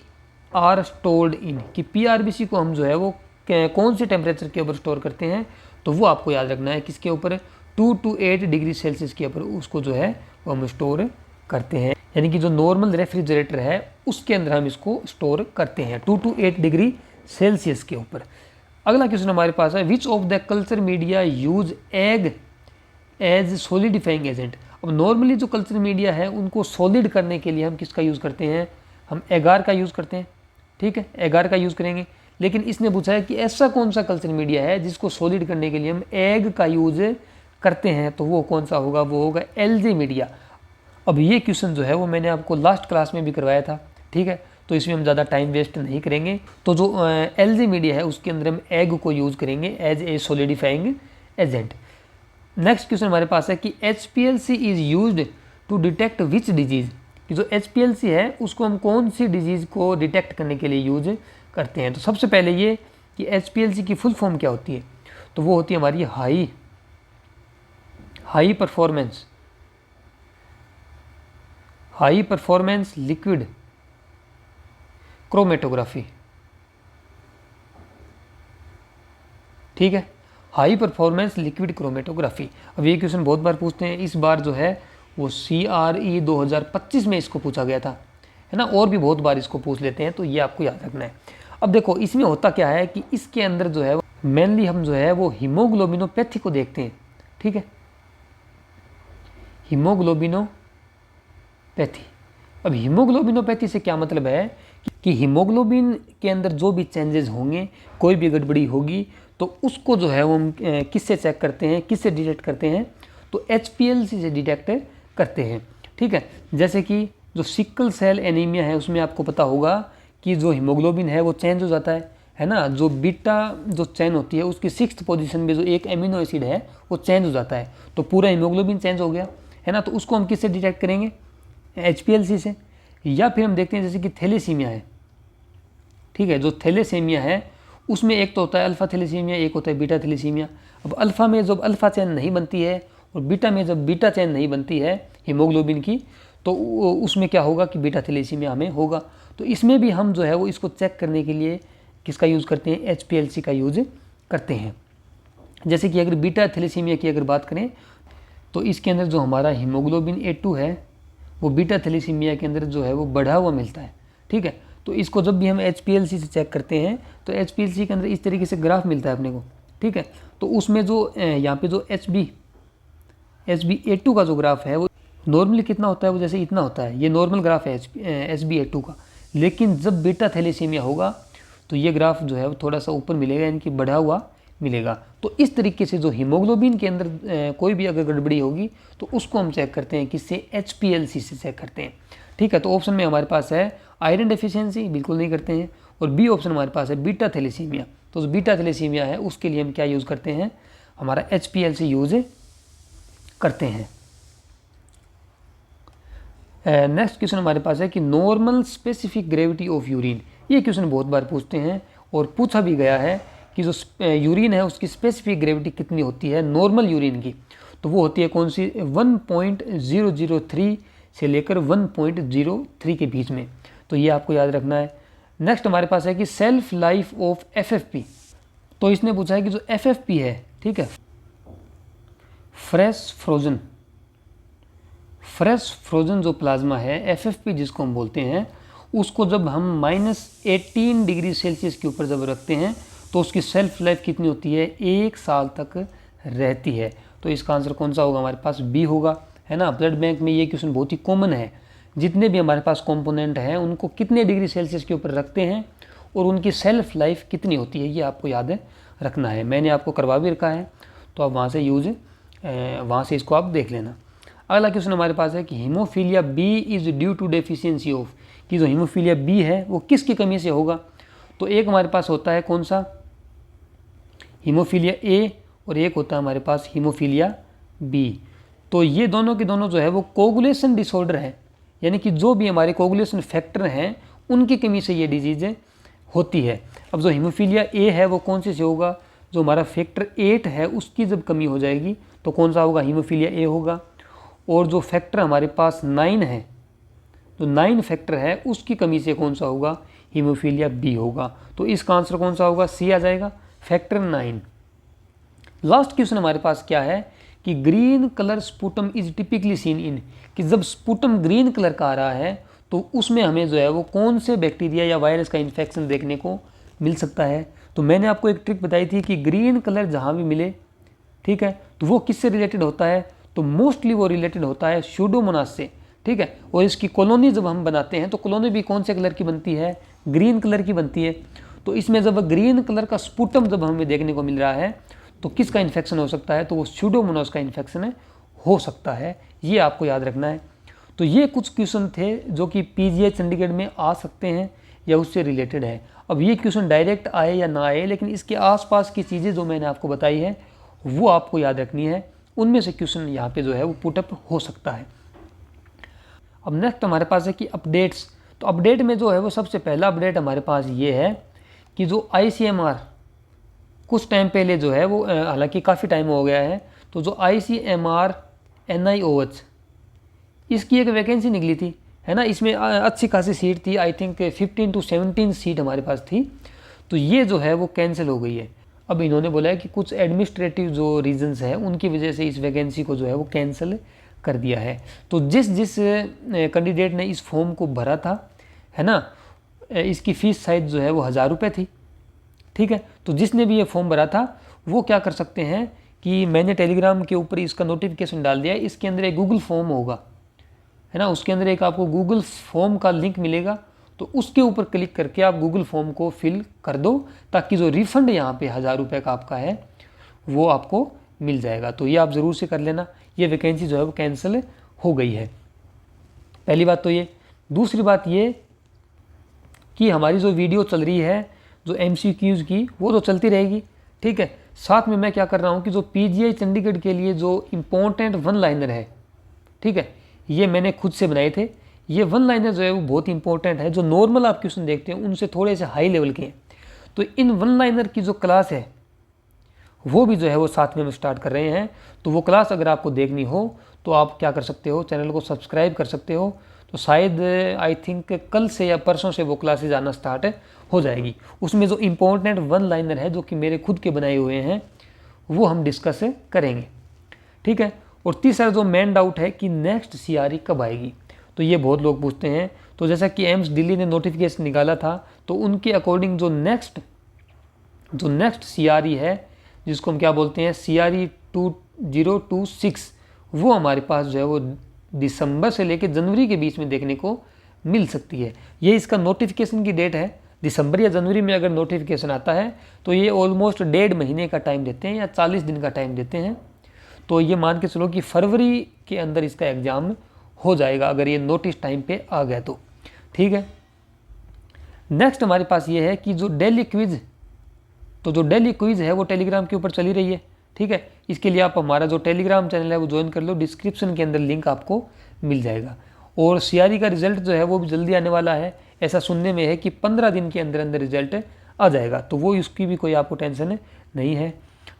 आर स्टोर्ड इन, कि PRBC को हम जो है वो कौन से टेम्परेचर के ऊपर स्टोर करते हैं, तो वो आपको याद रखना है किसके ऊपर, 2 to 8 डिग्री सेल्सियस के ऊपर उसको जो है वो हम स्टोर करते हैं। यानी कि जो नॉर्मल रेफ्रिजरेटर है उसके अंदर हम इसको स्टोर करते हैं 2 to 8 डिग्री सेल्सियस के ऊपर। अगला क्वेश्चन हमारे पास है, which of the culture media use egg as solidifying agent. अब नॉर्मली जो कल्चर मीडिया है उनको सॉलिड करने के लिए हम किसका यूज़ करते हैं, हम एगार का यूज़ करते हैं, ठीक है, एगार का यूज़ करेंगे। लेकिन इसने पूछा है कि ऐसा कौन सा कल्चर मीडिया है जिसको सॉलिड करने के लिए हम एग का यूज़ करते हैं, तो वो कौन सा होगा, वो होगा एल्जे मीडिया। अब ये क्वेश्चन जो है वो मैंने आपको लास्ट क्लास में भी करवाया था, ठीक है, तो इसमें हम ज़्यादा टाइम वेस्ट नहीं करेंगे। तो जो एल्जे मीडिया है उसके अंदर हम एग को यूज़ करेंगे as a solidifying agent. Next question हमारे पास है कि HPLC is used to detect which disease, कि जो HPLC है उसको हम कौन सी डिजीज़ को डिटेक्ट करने के लिए यूज करते हैं। तो सबसे पहले ये कि HPLC की फुल फॉर्म क्या होती है, तो वो होती है हमारी हाई परफॉर्मेंस लिक्विड क्रोमेटोग्राफी, ठीक है, हाई परफॉर्मेंस लिक्विड क्रोमेटोग्राफी। अब ये क्वेश्चन बहुत बार पूछते हैं, इस बार जो है वो CRE 2025 में इसको पूछा गया था, है ना, और भी बहुत बार इसको पूछ लेते हैं, तो ये आपको याद रखना है। अब देखो इसमें होता क्या है कि इसके अंदर जो है मेनली हम जो है वो हीमोग्लोबिनोपैथी को देखते हैं, ठीक है, हीमोग्लोबिनोपैथी। अब हीमोग्लोबिनोपैथी से क्या मतलब है कि हीमोग्लोबिन के अंदर जो भी चेंजेस होंगे, कोई भी गड़बड़ी होगी, तो उसको जो है वो हम किससे चेक करते हैं, किससे डिटेक्ट करते हैं, तो HPLC से डिटेक्ट करते हैं। ठीक है। जैसे कि जो सिकल सेल एनीमिया है उसमें आपको पता होगा कि जो हीमोग्लोबिन है वो चेंज हो जाता है ना। जो बीटा जो चेन होती है उसकी 6th पोजीशन में जो एक एमिनो एसिड है वो चेंज हो जाता है, तो पूरा हीमोग्लोबिन चेंज हो गया है ना। तो उसको हम किससे डिटेक्ट करेंगे? HPLC से। या फिर हम देखते हैं जैसे कि थैलेसीमिया है, ठीक है। जो थैलेसीमिया है उसमें एक तो होता है अल्फा थैलेसीमिया, एक होता है बीटा थैलेसीमिया। अब अल्फा में जब अल्फा चेन नहीं बनती है और बीटा में जब बीटा चेन नहीं बनती है हीमोग्लोबिन की, तो उसमें क्या होगा कि बीटा थैलेसीमिया हमें होगा। तो इसमें भी हम जो है वो इसको चेक करने के लिए किसका यूज़ करते हैं? HPLC का यूज़ करते हैं। जैसे कि अगर बीटा थैलेसीमिया की अगर बात करें तो इसके अंदर जो हमारा हीमोग्लोबिन A2 है वो बीटा थैलेसीमिया के अंदर जो है वो बढ़ा हुआ मिलता है, ठीक है। तो इसको जब भी हम HPLC से चेक करते हैं तो HPLC के अंदर इस तरीके से ग्राफ मिलता है अपने को, ठीक है। तो उसमें जो यहाँ पे जो HbA2 का जो ग्राफ है वो नॉर्मली कितना होता है? वो जैसे इतना होता है, ये नॉर्मल ग्राफ है HbA2 का। लेकिन जब बीटा थैलेसीमिया होगा तो ये ग्राफ जो है वो थोड़ा सा ऊपर मिलेगा, यानी कि बढ़ा हुआ मिलेगा। तो इस तरीके से जो हीमोग्लोबिन के अंदर कोई भी अगर गड़बड़ी होगी तो उसको हम चेक करते हैं किससे? HPLC से चेक करते हैं, ठीक है। तो ऑप्शन में हमारे पास है आयरन डेफिशिएंसी, बिल्कुल नहीं करते हैं। और बी ऑप्शन हमारे पास है बीटा थैलेसीमिया। तो जो बीटा थैलेसीमिया है उसके लिए हम क्या यूज़ करते हैं? हमारा HPLC यूज़ करते हैं। नेक्स्ट क्वेश्चन हमारे पास है कि normal specific gravity of urine. ये क्वेश्चन बहुत बार पूछते हैं और पूछा भी गया है कि जो यूरिन है उसकी स्पेसिफिक ग्रेविटी कितनी होती है नॉर्मल यूरिन की? तो वो होती है कौन सी? 1.003 से लेकर 1.03 के बीच में। तो ये आपको याद रखना है। नेक्स्ट हमारे पास है कि सेल्फ लाइफ ऑफ FFP। तो इसने पूछा है कि जो FFP है, ठीक है, फ्रेश फ्रोजन जो प्लाज्मा है FFP जिसको हम बोलते हैं, उसको जब हम -18 डिग्री सेल्सियस के ऊपर जब रखते हैं तो उसकी सेल्फ लाइफ कितनी होती है? 1 साल तक रहती है। तो इसका आंसर कौन सा होगा? हमारे पास बी होगा, है ना। ब्लड बैंक में ये क्वेश्चन बहुत ही कॉमन है। जितने भी हमारे पास कंपोनेंट हैं उनको कितने डिग्री सेल्सियस के ऊपर रखते हैं और उनकी सेल्फ लाइफ कितनी होती है, ये आपको याद रखना है। मैंने आपको करवा भी रखा है, तो आप वहाँ से इसको आप देख लेना। अगला क्वेश्चन हमारे पास है कि haemophilia B is due to deficiency of, कि जो हीमोफीलिया बी है वो किसकी कमी से होगा? तो एक हमारे पास होता है कौन सा? हीमोफीलिया ए, और एक होता है हमारे पास हीमोफीलिया बी। तो ये दोनों के दोनों जो है वो कोगुलेशन डिसऑर्डर है, यानी कि जो भी हमारे कोगुलेशन फैक्टर हैं उनकी कमी से ये डिजीज़ होती है। अब जो हीमोफीलिया ए है वो कौन से होगा? जो हमारा फैक्टर 8 है उसकी जब कमी हो जाएगी तो कौन सा होगा? हीमोफीलिया ए होगा। और जो फैक्टर हमारे पास 9 है, जो 9 फैक्टर है उसकी कमी से कौन सा होगा? हीमोफीलिया बी होगा। तो इसका आंसर कौन सा होगा? सी आ जाएगा, फैक्टर 9। लास्ट क्वेश्चन हमारे पास क्या है कि green colour sputum is typically seen in, कि जब स्पुटम ग्रीन कलर का आ रहा है तो उसमें हमें जो है वो कौन से बैक्टीरिया या वायरस का इन्फेक्शन देखने को मिल सकता है? तो मैंने आपको एक ट्रिक बताई थी कि ग्रीन कलर जहाँ भी मिले, ठीक है, तो वो किससे रिलेटेड होता है? तो मोस्टली वो रिलेटेड होता है स्यूडोमोनास से, ठीक है। और इसकी कॉलोनी जब हम बनाते हैं तो कॉलोनी भी कौन से कलर की बनती है? ग्रीन कलर की बनती है। तो इसमें जब ग्रीन कलर का स्पुटम जब हमें देखने को मिल रहा है तो किसका इन्फेक्शन हो सकता है? तो वो स्यूडोमोनास का इन्फेक्शन हो सकता है। ये आपको याद रखना है। तो ये कुछ क्वेश्चन थे जो कि PGI चंडीगढ़ में आ सकते हैं या उससे रिलेटेड है। अब ये क्वेश्चन डायरेक्ट आए या ना आए, लेकिन इसके आसपास की चीज़ें जो मैंने आपको बताई है वो आपको याद रखनी है। उनमें से क्वेश्चन यहाँ पे जो है वो पुटअप हो सकता है। अब नेक्स्ट हमारे पास है कि अपडेट्स। तो अपडेट में जो है वो सबसे पहला अपडेट हमारे पास ये है कि जो ICMR कुछ टाइम पहले जो है वो, हालांकि काफ़ी टाइम हो गया है, तो जो ICMR NIOH इसकी एक वैकेंसी निकली थी, है ना। इसमें अच्छी खासी सीट थी, आई थिंक 15 to 17 सीट हमारे पास थी। तो ये जो है वो कैंसिल हो गई है। अब इन्होंने बोला है कि कुछ एडमिनिस्ट्रेटिव जो रीजंस है उनकी वजह से इस वैकेंसी को जो है वो कैंसिल कर दिया है। तो जिस कैंडिडेट ने इस फॉर्म को भरा था, है ना, इसकी फ़ीस शायद जो है वो 1000 रुपये थी, ठीक है। तो जिसने भी ये फॉर्म भरा था वो क्या कर सकते हैं कि मैंने टेलीग्राम के ऊपर इसका नोटिफिकेशन डाल दिया है। इसके अंदर एक गूगल फॉर्म होगा, है ना, उसके अंदर एक आपको गूगल फॉर्म का लिंक मिलेगा। तो उसके ऊपर क्लिक करके आप गूगल फॉर्म को फिल कर दो, ताकि जो रिफ़ंड यहाँ पे 1000 रुपये का आपका है वो आपको मिल जाएगा। तो ये आप ज़रूर से कर लेना। ये वैकेंसी जो है वो कैंसिल हो गई है। पहली बात तो ये। दूसरी बात ये कि हमारी जो वीडियो चल रही है जो MCQs की, वो तो चलती रहेगी, ठीक है। साथ में मैं क्या कर रहा हूँ कि जो PGI चंडीगढ़ के लिए जो इम्पोर्टेंट वन लाइनर है, ठीक है, ये मैंने खुद से बनाए थे। ये वन लाइनर जो है वो बहुत इंपॉर्टेंट है, जो नॉर्मल आप क्वेश्चन देखते हैं उनसे थोड़े से हाई लेवल के हैं। तो इन वन लाइनर की जो क्लास है वो भी जो है वो साथ में हम स्टार्ट कर रहे हैं। तो वो क्लास अगर आपको देखनी हो तो आप क्या कर सकते हो, चैनल को सब्सक्राइब कर सकते हो। तो शायद आई थिंक कल से या परसों से वो क्लासेज आना स्टार्ट हो जाएगी। उसमें जो इम्पोर्टेंट वन लाइनर है जो कि मेरे खुद के बनाए हुए हैं वो हम डिस्कस करेंगे, ठीक है। और तीसरा जो मेन डाउट है कि नेक्स्ट CRE कब आएगी, तो ये बहुत लोग पूछते हैं। तो जैसा कि एम्स दिल्ली ने नोटिफिकेशन निकाला था, तो उनके अकॉर्डिंग जो नेक्स्ट CRE है, जिसको हम क्या बोलते हैं CRE 2026, वो हमारे पास जो है वो दिसंबर से लेकर जनवरी के बीच में देखने को मिल सकती है। ये इसका नोटिफिकेशन की डेट है। दिसंबर या जनवरी में अगर नोटिफिकेशन आता है तो ये ऑलमोस्ट 1.5 महीने का टाइम देते हैं या 40 दिन का टाइम देते हैं। तो ये मान के चलो कि फरवरी के अंदर इसका एग्ज़ाम हो जाएगा अगर ये नोटिस टाइम पे आ गया तो, ठीक है। नेक्स्ट हमारे पास ये है कि जो डेली क्विज़, तो जो डेली क्विज़ है वो टेलीग्राम के ऊपर चली रही है, ठीक है। इसके लिए आप हमारा जो टेलीग्राम चैनल है वो ज्वाइन कर लो, डिस्क्रिप्शन के अंदर लिंक आपको मिल जाएगा। और CRE का रिजल्ट जो है वो भी जल्दी आने वाला है। ऐसा सुनने में है कि 15 दिन के अंदर अंदर रिजल्ट आ जाएगा, तो वो इसकी भी कोई आपको टेंशन नहीं है।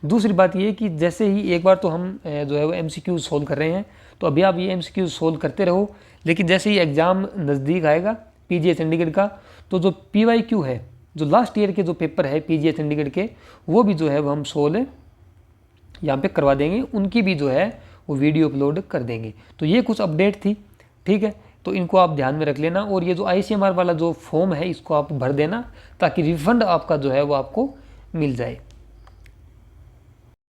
दूसरी बात ये कि जैसे ही एक बार तो हम जो है वो MCQ सोल्व कर रहे हैं, तो अभी आप ये MCQ सोल्व करते रहो, लेकिन जैसे ही एग्ज़ाम नज़दीक आएगा PGI चंडीगढ़ का, तो जो PYQ है, जो लास्ट ईयर के जो पेपर है PGI चंडीगढ़ के, वो भी जो है वो हम सोल्व यहाँ पे करवा देंगे, उनकी भी जो है वो वीडियो अपलोड कर देंगे। तो ये कुछ अपडेट थी, ठीक है। तो इनको आप ध्यान में रख लेना। और ये जो ICMR वाला जो फॉर्म है इसको आप भर देना ताकि रिफंड आपका जो है वो आपको मिल जाए।